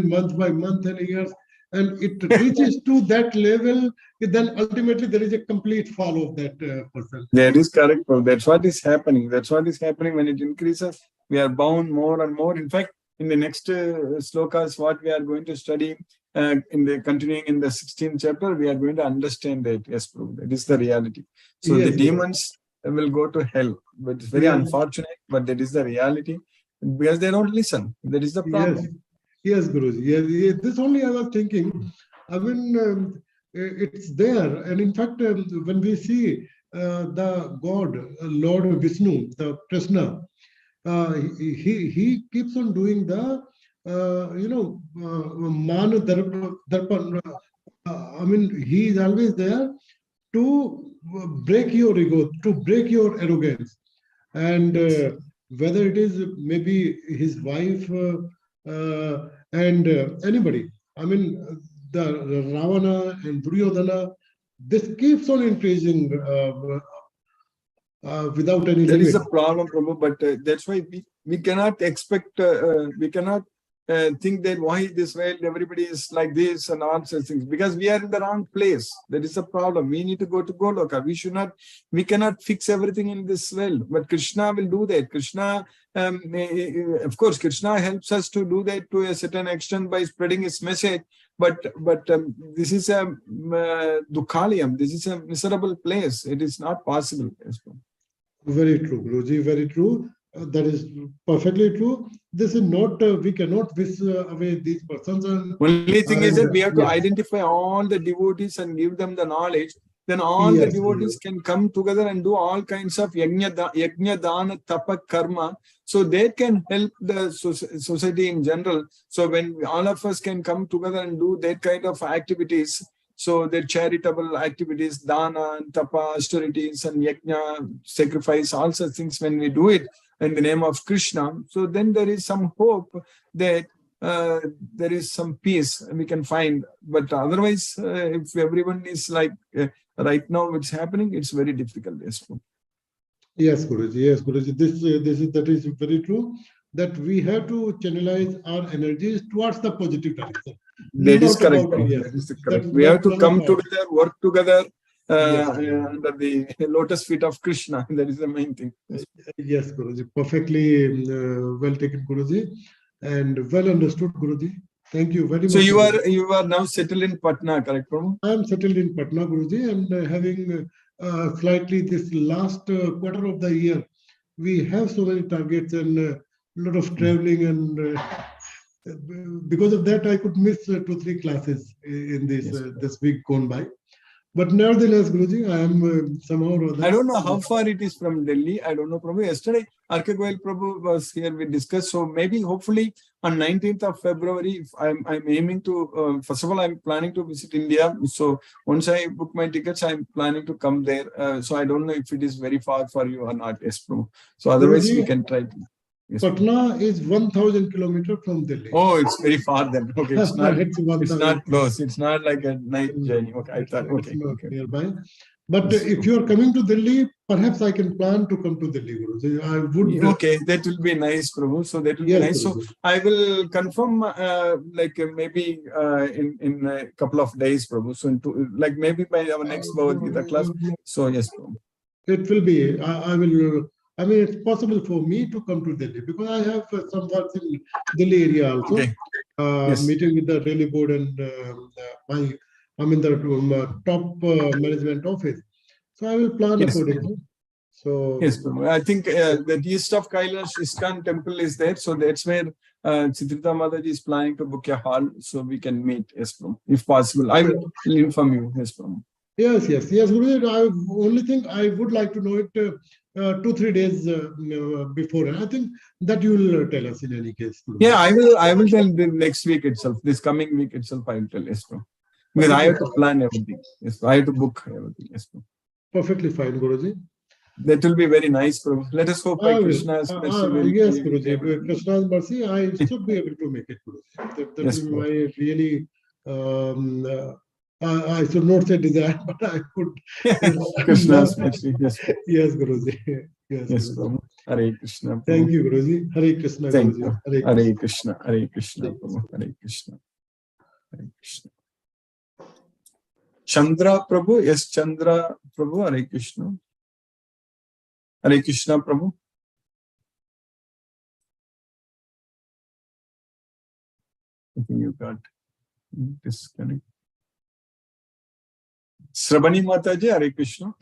month by month and years, and it reaches to that level. Then ultimately there is a complete fall of that person. That is correct. That's what is happening. That's what is happening when it increases. We are bound more and more. In fact, in the next slokas, what we are going to study continuing in the 16th chapter, we are going to understand that. Yes, Prabhu, that is the reality. So Yes, the demons will go to hell, but it's very unfortunate, but that is the reality because they don't listen. That is the problem. Yes, Guruji. Yes, this only I was thinking. I mean, it's there, and in fact, when we see the God, Lord Vishnu, the Krishna, he keeps on doing the Mana Darpan. He is always there to break your ego, to break your arrogance, and whether it is maybe his wife and anybody. The Ravana and Duryodhana. This keeps on increasing without any limit. That is the problem, Prabhu, but that's why we cannot expect, we cannot think that why this world, everybody is like this and all such things, because we are in the wrong place. That is the problem. We need to go to Goloka. We cannot fix everything in this world, but Krishna will do that. Krishna, of course, Krishna helps us to do that to a certain extent by spreading his message, but this is a dukhalayam. This is a miserable place. It is not possible. Very true, Guruji, very true. That is perfectly true. This is not, we cannot wish away these persons. Only thing is that we have to identify all the devotees and give them the knowledge. Then all the devotees can come together and do all kinds of yajna, dana, tapa, karma. So they can help the society in general. So when all of us can come together and do that kind of activities, So their charitable activities, dana, and tapa, austerities, and yajna, sacrifice, all such things, when we do it in the name of Krishna, so then there is some hope that there is some peace we can find. But otherwise, if everyone is like right now what's happening, it's very difficult. Yes, Guruji. Yes, Guruji. That is very true. That we have to channelize our energies towards the positive direction. That is correct. Yes. That is correct. We have to come together, work together under the lotus feet of Krishna. That is the main thing. Yes, Guruji. Perfectly well taken, Guruji, and well understood, Guruji. Thank you very much. So you are now settled in Patna, correct, Prabhu? I am settled in Patna, Guruji, and having slightly this last quarter of the year, we have so many targets and a lot of traveling, and because of that, I could miss 2-3 classes in this week gone by. But nevertheless, Guruji, I am somehow or other. I don't know how far it is from Delhi. I don't know, Prabhu. Yesterday, Arke Goyal Prabhu was here. We discussed. So maybe, hopefully, on 19th of February, if I'm aiming to. First of all, I'm planning to visit India. So once I book my tickets, I'm planning to come there. So I don't know if it is very far for you or not, yes, Prabhu. So otherwise, Guruji, we can try to. Yes, Patna is 1,000 kilometers from Delhi. Oh, it's very far then. Okay, it's not. It's not close. It's not like a night journey. Okay, I thought. It's Okay, not okay. nearby. But if you are coming to Delhi, perhaps I can plan to come to Delhi, Guruji. I would. Okay, that will be nice, Prabhu. So that will be nice. So I will confirm, maybe in a couple of days, Prabhu. So like maybe by our next Bhagavad Gita class. So yes, Prabhu. It will be. I will. I mean, it's possible for me to come to Delhi because I have some work in Delhi area also. Okay. Yes. Meeting with the Delhi board and I'm in the top management office. So I will plan accordingly. So yes, Prabhu. I think the east of Kailash ISKCON temple is there. So that's where Chitrita Mataji is planning to book a hall so we can meet. Yes, Prabhu. If possible, I will inform you. Yes, Prabhu. Yes, Guruji. Only thing I would like to know it 2-3 days before. I think that you will tell us in any case. Yeah, I will tell the next week itself. This coming week itself, I will tell. Yes, Prabhu. Because I have to plan everything. Yes, I have to book everything. Yes, Prabhu. Perfectly fine, Guruji. That will be very nice, Prabhu. Let us hope by Krishna's mercy. Yes, Guruji. Krishna's mercy, I should be able to make it, Guruji. That yes, will be my really. I should not say desire, but I could. Krishna's mercy. Yes. Yes, Guruji. Yes, Prabhu. Hare Krishna. Prabhu. Thank you, Guruji. Hare Krishna. Thank Guruji. you. Hare Krishna. Hare Krishna. Prabhu. Hare Krishna. Hare Krishna. Chandra Prabhu. Yes, Chandra Prabhu. Hare Krishna. Hare Krishna, Prabhu. I think you got disconnected. Srabani Mataji, Hare Krishna.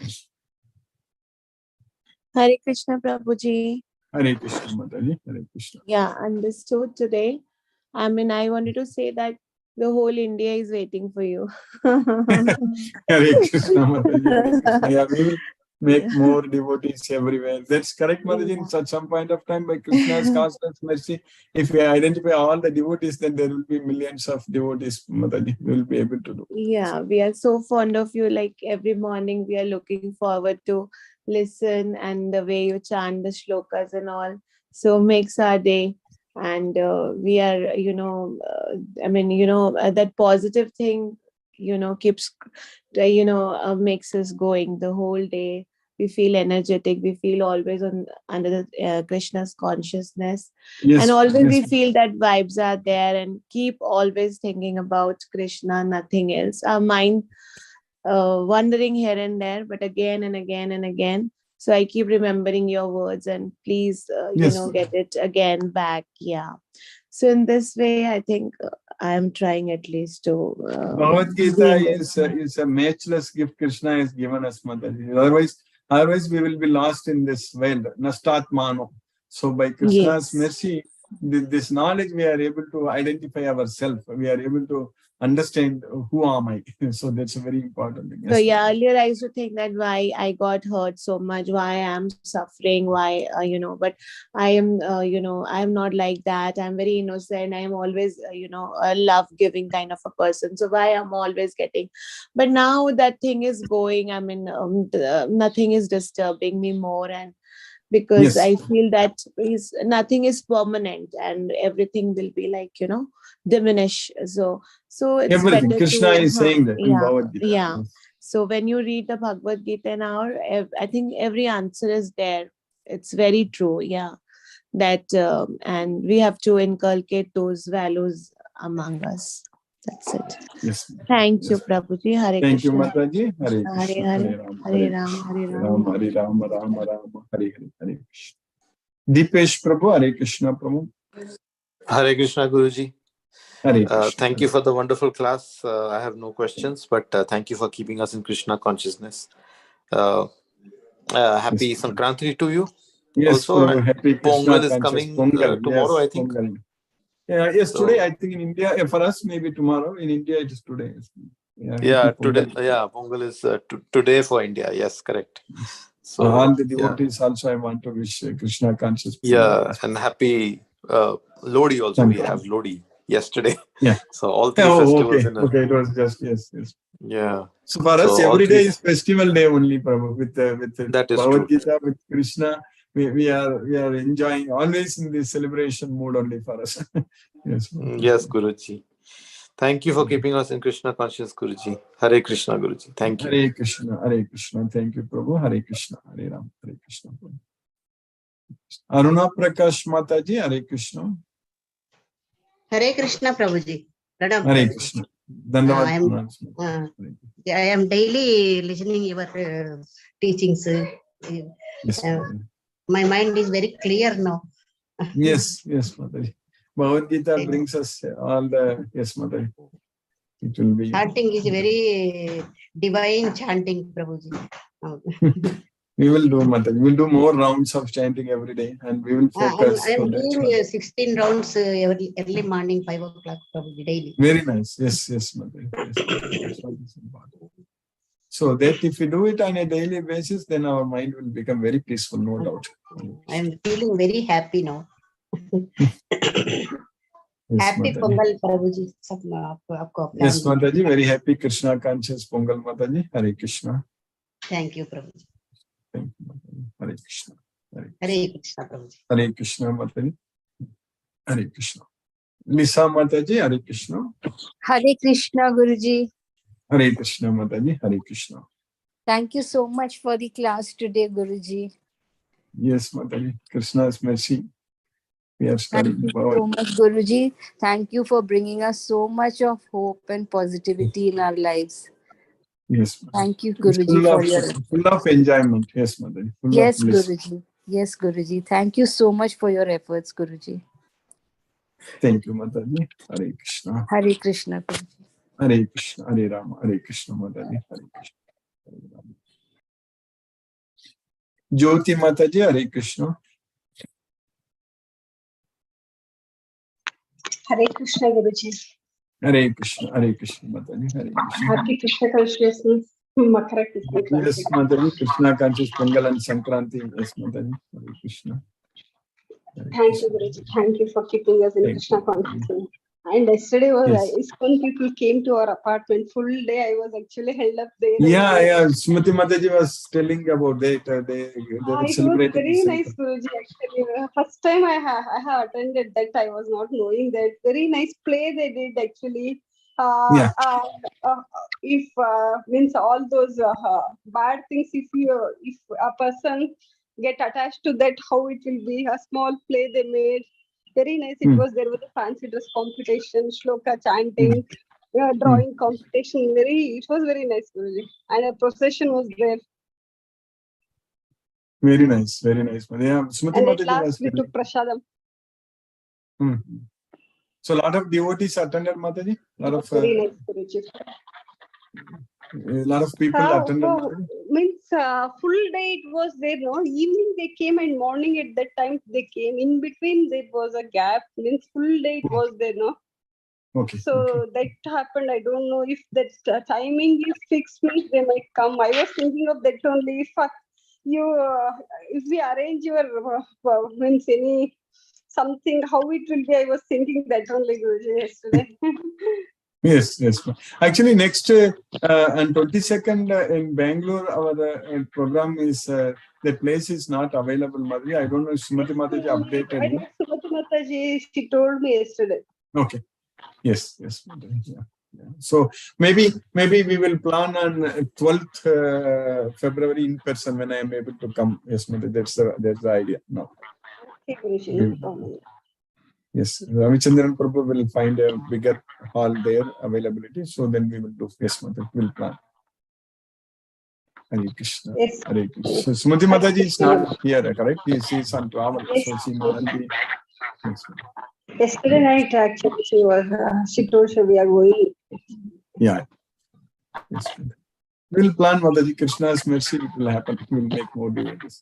Hare Krishna, Prabhuji. Hare Krishna, Mataji. Hare Krishna. Yeah, understood today. I mean, I wanted to say that the whole India is waiting for you. Hare Krishna, Mataji. Yeah, we will make more devotees everywhere. That's correct, Mataji. At some point of time, by Krishna's constant mercy, if we identify all the devotees, then there will be millions of devotees, Mataji. We will be able to do. Yeah, we are so fond of you. Like every morning, we are looking forward to listen, and the way you chant the shlokas and all. So makes our day. And we are, that positive thing, keeps, makes us going the whole day. We feel energetic. We feel always under the Krishna's consciousness. Yes, and always yes. we feel that vibes are there and keep always thinking about Krishna, nothing else. Our mind wandering here and there, but again and again and again. So I keep remembering your words and please, Yes. get it again back. Yeah. So in this way, I think I am trying at least to. Bhagavad Gita is a matchless gift Krishna has given us, Mataji. Otherwise we will be lost in this world. Nastatmano. So by Krishna's mercy, this knowledge we are able to identify ourselves. We are able to understand who am I. So that's a very important thing. So Yes, yeah, Mataji. earlier I used to think that why I got hurt so much, why I'm suffering, why but I am I'm not like that. I'm very innocent. I am always a love giving kind of a person. So why I'm always getting, but now that thing is going. I mean, nothing is disturbing me more, and because Yes, I feel that nothing is permanent and everything will be like diminish. So it's everything. better Krishna to is saying that in yeah, Bhagavad Gita. yeah. Yes. So when you read the Bhagavad Gita now, I think every answer is there. It's very true. Yeah. That and we have to inculcate those values among us. That's it. Yes. Thank you, Yes. Prabhuji. Hare Thank you, Krishna. Mataji. Hare Hare Krishna. Hare. Hare Ram. Hare Ram. Hare Hare Ram. Ram. Hare Ram. Ram Ram. Hare Hare. Hare Krishna. Deepesh Prabhu. Hare Krishna Prabhu. Hare Krishna, Guruji. Hare Krishna. Thank you for the wonderful class. I have no questions, but thank you for keeping us in Krishna consciousness. Happy Yes. Sankranti to you. Yes, Also, Prabhu. and Happy Krishna Pongal is conscious. coming Pongal. tomorrow, Yes, I think. Pongal. Yeah, yes, So, today I think in India, for us maybe tomorrow. In India it is today. yeah, Happy today. Pongal. Yeah, Pongal is today for India. Yes, correct. Yes. So, All the yeah, devotees also I want to wish Krishna conscious Pongal. yeah, Yes. and happy Lodi also. We have Lodi yesterday. Yeah. So all three Oh, festivals okay. in a Okay, it was just yes. yeah. So for So us, all every day three. is festival day only, Prabhu. With That is Bhagavad true. Gita, with Krishna, we are enjoying always in the celebration mood only for us. Yes. Yes, Guruji. Thank you for keeping us in Krishna conscious, Guruji. Hare Krishna, Guruji. Thank you. Hare Krishna, Hare Krishna. Thank you, Prabhu. Hare Krishna, Hare Ram, Hare Krishna. Aruna Prakash Mataji, Hare Krishna. Hare Krishna, Prabhuji. Pranam, Hare Prabhuji. Krishna. Dandavad I am pranam. I am daily listening your teachings. Yes, My mind is very clear now. yes, Mataji. Bhagavad Gita brings us all the yes, Mataji. It will be. Chanting is very divine chanting, Prabhuji. We will do, Mataji. We will do more rounds of chanting every day, and we will focus I am on that. doing 16 rounds early morning, 5 o'clock, Prabhuji, daily. Very nice. Yes, Mataji. Yes, that's what is important. So that if we do it on a daily basis, then our mind will become very peaceful, no doubt. I am feeling very happy now. Yes, Happy Mataji. Pongal, Prabhuji. Yes, Mataji. Very happy Krishna conscious Pongal, Mataji. Hare Krishna. Thank you, Prabhuji. Thank you, Mataji. Hare Krishna. Hare Krishna, Prabhuji. Hare Krishna, Mataji. Hare Krishna. Lisa Mataji, Hare Krishna. Hare Krishna, Guruji. Hare Krishna, Mataji. Hare Krishna. Thank you so much for the class today, Guruji. Yes, Mataji. Krishna's mercy. We are studying. Thank you so much, Guruji. Thank you for bringing us so much of hope and positivity in our lives. Yes, Mataji. Thank you, Guruji, for your full of enjoyment. Yes, Mataji. Full yes, of bliss. Guruji. Yes, Guruji. Thank you so much for your efforts, Guruji. Thank you, Mataji. Hare Krishna. Hare Krishna, Guruji. Hare Krishna. Hare Rama. Hare Krishna, Mataji. Hare Krishna. Hare Rama. Jyoti Mataji, Hare Krishna. Hare Krishna, Guruji. Hare Krishna, Mataji, Hare Krishna. Happy Krishna consciousness, Makara Krishna. Yes, Mataji, Krishna conscious Pongal and Sankranti. Yes, Mataji, Hare Krishna. Thank you, Guruji. Thank you for keeping us in Krishna consciousness. And yesterday ISKCON people came to our apartment. Full day I was actually held up there. Yeah. Smriti Mataji was telling about that. They were celebrating. It was very nice, Guruji. Actually, first time I have attended that. I was not knowing that. Very nice play they did actually. If means all those bad things, if a person get attached to that, how it will be. A small play they made. Very nice. It was there was a fancy dress competition, shloka chanting, drawing competition. It was very nice, Guruji. And a procession was there. Very nice, very nice. Yeah, Smriti and Mataji at last was we took prasadam. So a lot of devotees attended, Mataji. Very nice, Guruji. A lot of people attended. Means full day it was there. No, evening they came and morning at that time they came. In between there was a gap. Means full day it was there. No. Okay. So that happened. I don't know if that timing is fixed, means they might come. I was thinking of that only. If we arrange your means any something, how it will be. I was thinking that only, Guruji, yesterday. Yes, yes. Actually, next on 22nd in Bangalore, our program is the place is not available, Madhuri. I don't know if Sumati Mataji updated you. Sumati Mataji, she told me yesterday. Okay. Yes, yes. Madhuri, yeah. Yeah. So maybe we will plan on 12th February in person when I am able to come. Yes, Madhuri, that's the idea. No. Okay, Guruji, no problem. Yes, Ramachandran Prabhu will find a bigger hall there availability. So then we will do. Yes, Madhuri, we'll plan. Hare Krishna. Yes. Hare Krishna. So, Sumati Mataji is not here, correct? She is on travel, so she may not be. Yes. Yesterday night, actually, she told we are going. Yeah. Yes. We'll plan Mataji. Krishna's mercy, it will happen. We'll make more devotees.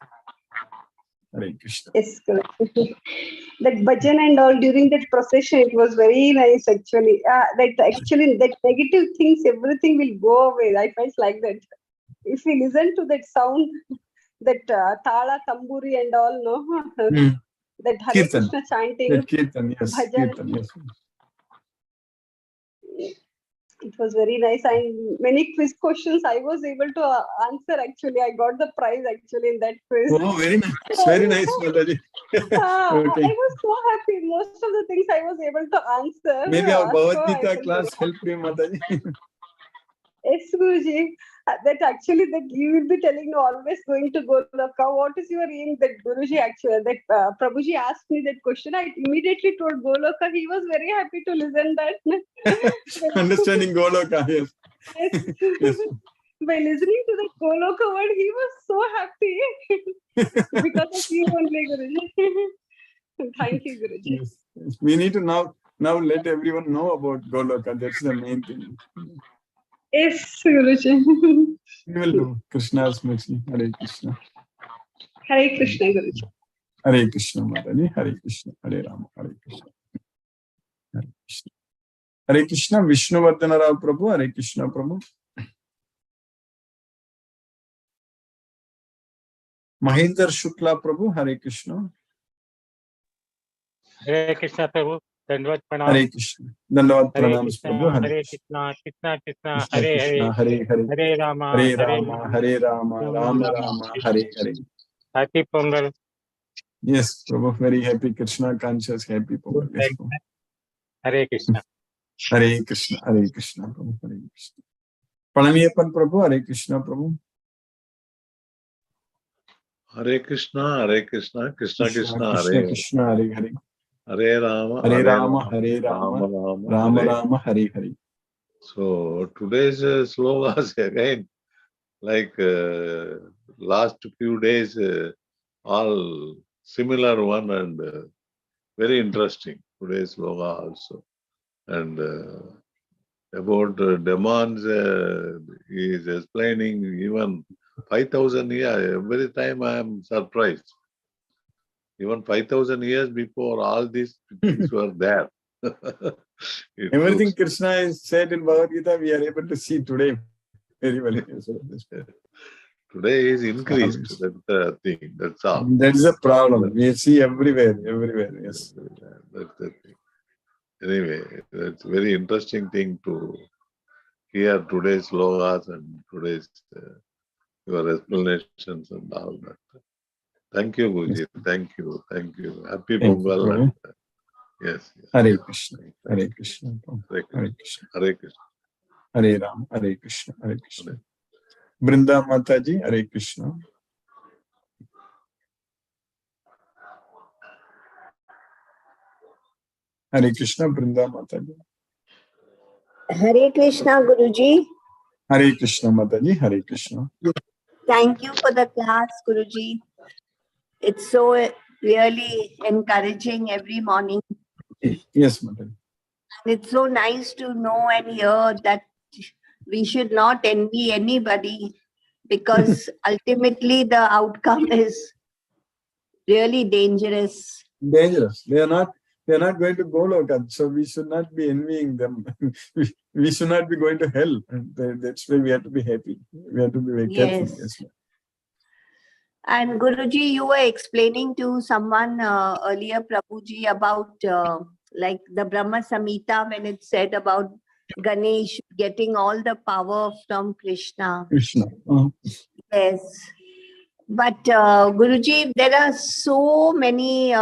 Hare Krishna. Yes, correct. That bhajan and all during that procession, it was very nice actually. That negative things, everything will go away. I felt like that. If we listen to that sound, that thala, tamburi and all, no, that Hare Kirtan. Krishna chanting, That Kirtan, yes. bhajan. Kirtan, yes. It was very nice, and many quiz questions I was able to answer. Actually, I got the prize actually in that quiz. Oh, very nice. Very nice, Mataji. Okay. I was so happy. Most of the things I was able to answer. Maybe our Bhagavad So Gita class helped you, Mataji. Yes, Guruji. That actually that you will be telling always going to Goloka. What is your aim? That Guruji actually, that Prabhuji asked me that question. I immediately told Goloka. He was very happy to listen that. Understanding Goloka, yes. Yes. Yes. By listening to the Goloka word, he was so happy because of you only, Guruji. Thank you, Guruji. Yes. Yes. We need to now let everyone know about Goloka. That's the main thing. Yes, Guruji. We will do Krishna's mercy. Hare Krishna. Hare Krishna, Guruji. Hare Krishna, Mataji. Hare Krishna. Hare Rama. Hare Krishna. Hare Krishna. Hare Krishna. Vishnuvardhana Rao Prabhu. Hare Krishna, Prabhu. Mahinder Shukla Prabhu. Hare Krishna. Hare Krishna Prabhu. Dandavad Pranam. Hare Krishna. Dandavad Hare Pranams Krishna, Prabhu. Hare Krishna, Krishna Krishna, Krishna Hare Krishna. Hare, Hare Hare. Hare Rama, Hare Hare Rama. Hare Rama. Rama Rama. Hare Hare. Happy Pongal. Yes, Prabhu. Very happy Krishna conscious. Happy Pongal. Yes, Prabhu. Hare Krishna. Hare Krishna. Hare Krishna, Prabhu. Hare Krishna. Pranamiyapan Prabhu. Hare Krishna, Prabhu. Hare Krishna, Krishna Krishna, Krishna Krishna, Hare Hare. Hare Rama, Hare Rama, Hare Rama, Rama Rama, Hare Hare. So today's slogas again, like last few days, all similar one and very interesting. Today's sloga also. And about demands, he is explaining even 5,000 years. Every time I am surprised. Even 5,000 years before all these things were there. Everything Krishna is said in Bhagavad Gita, we are able to see today very well. Today is increased. That's the thing. That's all. That is a problem. We see everywhere. Yes. That's the thing. Anyway, that's very interesting thing to hear today's slogas and today's your explanations and all that. Thank you, Guruji. Thank you. Happy Pongal. Yes. Hare Krishna. Hare Krishna. Hare Krishna. Hare Krishna. Hare Ram. Hare Krishna. Hare Krishna. Brinda Mataji. Hare Krishna. Hare Krishna. Brinda Mataji. Hare Krishna, Guruji. Hare Krishna, Mataji. Hare Krishna. Thank you for the class, Guruji. It's so really encouraging every morning. Yes, Mataji. And it's so nice to know and hear that we should not envy anybody because ultimately the outcome is really dangerous. Dangerous. They are They're not going to Goloka, so we should not be envying them. we should not be going to hell. And that's why we have to be happy. We have to be very careful. Yes. Yes, ma'am. And Guruji, you were explaining to someone earlier, Prabhuji, about like the Brahma Samhita when it said about Ganesh getting all the power from Krishna. Krishna. Yes. But Guruji, there are so many,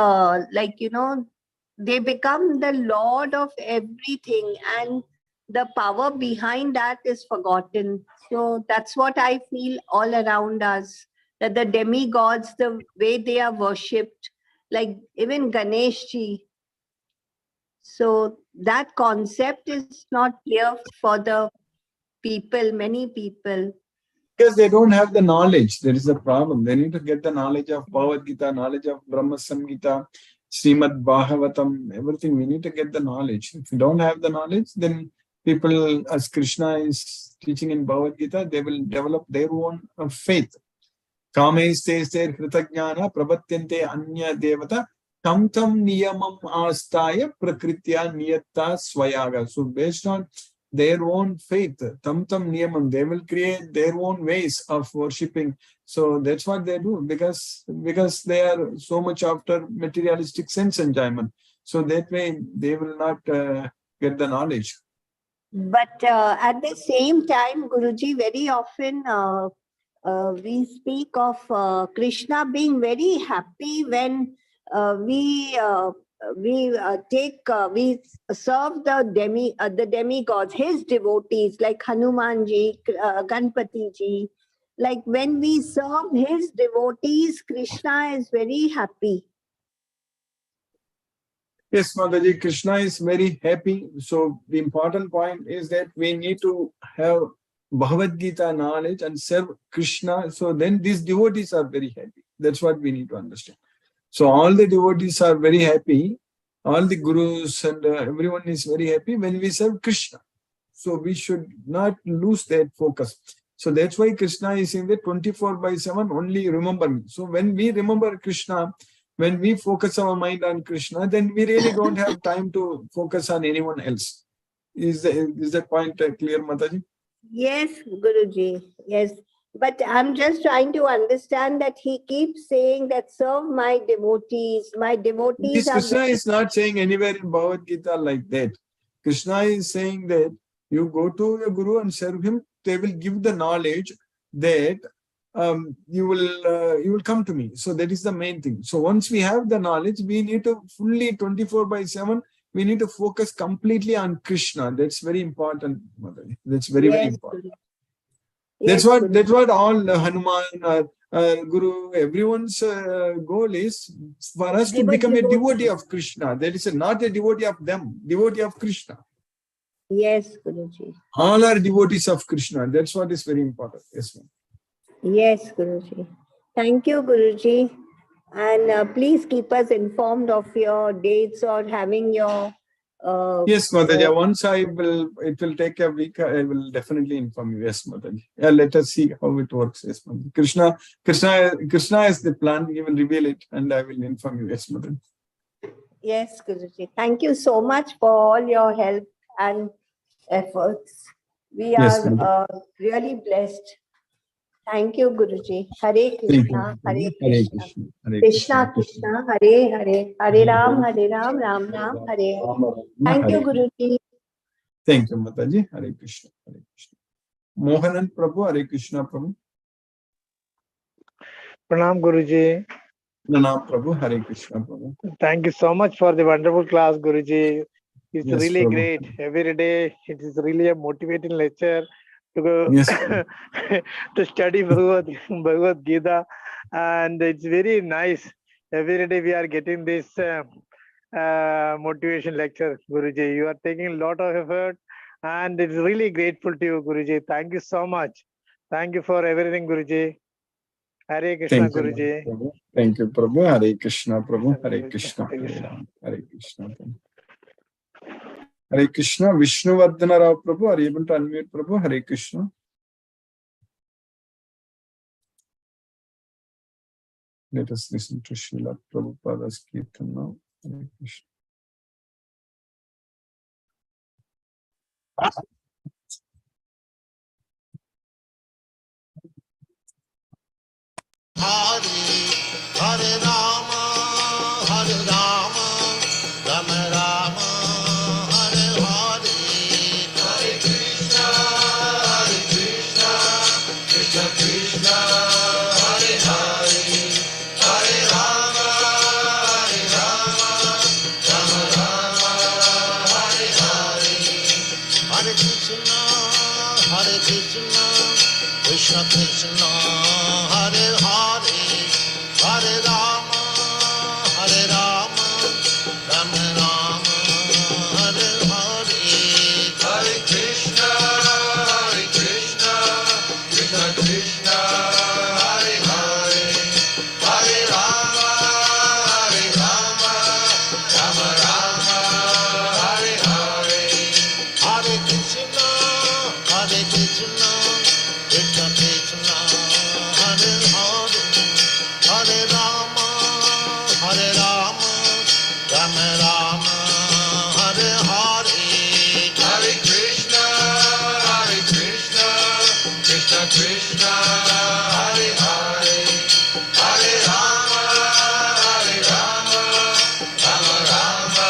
they become the lord of everything, and the power behind that is forgotten. So that's what I feel all around us, that the demigods, the way they are worshipped, like even Ganeshji. So that concept is not clear for the people, many people. Because they don't have the knowledge. There is a problem. They need to get the knowledge of Bhagavad Gita, knowledge of Brahma Samhita, Srimad Bhagavatam, everything. We need to get the knowledge. If you don't have the knowledge, then people, as Krishna is teaching in Bhagavad Gita, they will develop their own faith. Kamaiste kritajnana prabatyante anya devata tam niyamam astaya prakritya niyatta swayaga. So based on their own faith, tam niyamam, they will create their own ways of worshipping. So that's what they do, because they are so much after materialistic sense enjoyment. So that way they will not get the knowledge. But at the same time, Guruji, very often we speak of Krishna being very happy when we serve the demigods, his devotees like Hanumanji, Ganpati ji. Like when we serve his devotees, Krishna is very happy. Yes, Mataji, Krishna is very happy. So the important point is that we need to have Bhagavad Gita knowledge and serve Krishna. So then these devotees are very happy. That's what we need to understand. So all the devotees are very happy. All the gurus and everyone is very happy when we serve Krishna. So we should not lose that focus. So that's why Krishna is in the 24/7, only remember me. So when we remember Krishna, when we focus our mind on Krishna, then we really don't have time to focus on anyone else. Is that point clear, Mataji? Yes, Guruji. Yes. But I'm just trying to understand that he keeps saying that serve my devotees. My devotees are... Krishna is not saying anywhere in Bhagavad Gita like that. Krishna is saying that you go to your guru and serve him. They will give the knowledge that you will come to me. So that is the main thing. So once we have the knowledge, we need to fully 24/7. We need to focus completely on Krishna. That's very important, Mataji. That's very important. That's what all Hanuman, Guru, everyone's goal is for us to become a devotee of Krishna. That is not a devotee of them, devotee of Krishna. Yes, Guruji. All are devotees of Krishna. That's what is very important. Yes, ma'am. Yes, Guruji. Thank you, Guruji. And please keep us informed of your dates or having your... yes, Mataji. Once it will take a week. I will definitely inform you. Yes, Mataji. Yeah, let us see how it works. Yes, Mataji. Krishna is the plan. He will reveal it, and I will inform you. Yes, Mataji. Yes, Guruji. Thank you so much for all your help and efforts. We are really blessed. Thank you, Guruji. Hare Krishna, Hare Krishna, Krishna Krishna, Hare Hare, Hare Ram, Ram Ram, Hare Hare. Thank you, Guruji. Thank you, Mataji. Hare Krishna, Hare Krishna. Mohanan Prabhu, Hare Krishna Prabhu. Pranam, Guruji. Pranam Prabhu, Hare Krishna Prabhu. Thank you so much for the wonderful class, Guruji. It's Yes, really Prabhu. great. Every day, it is really a motivating lecture to go Yes, to study Bhagavad Gita, and it's very nice. Every day we are getting this motivation lecture, Guruji. You are taking a lot of effort, and it's really grateful to you, Guruji. Thank you so much. Thank you for everything, Guruji. Hare Krishna, thank you, Guruji. Prabhu. Thank you, Prabhu. Hare Krishna Prabhu. Hare Krishna. Hare Ram. Hare Krishna Prabhu. Hare Krishna. Vishnu Vardhana Rao Prabhu. Are you able to unmute Prabhu? Hare Krishna. Let us listen to Srila Prabhupada's Kirtan now. Hare Krishna. Hare Rama, Hare Rama, Rama Rama, Hare Hare, Hare Krishna, Krishna Krishna, Hare Hare, Hare Rama, Rama Rama, Hare Hare, Hare Krishna, Krishna Krishna, Hare Hare, Hare Rama, Rama Rama, Hare Hare, Hare Krishna, Krishna Krishna, Hare Hare, Hare Rama, Rama Rama, Hare Hare, Hare Krishna, Krishna Krishna, Hare Hare, Hare Rama, Rama Rama, Hare Hare, Hare Krishna, Krishna Krishna, Hare Hare, Hare Rama, Rama Rama,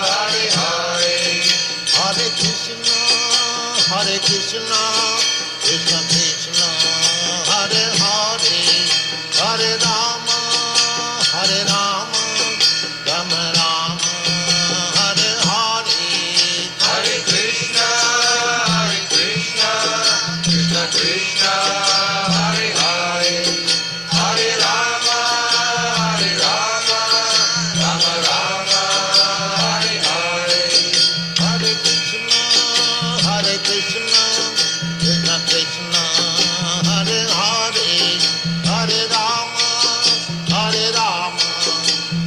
Hare Hare, Hare Krishna, Krishna Krishna, Hare Hare, Hare Rama, Rama Rama, Hare Hare, Hare Krishna, Krishna Krishna, Hare Hare, Hare Rama, Rama Rama, Hare Hare, Hare Krishna, Krishna Krishna, Hare Hare, Hare Rama,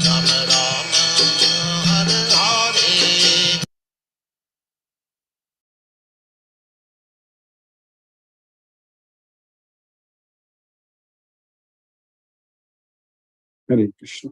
Rama Rama, Hare Hare. Hare Krishna.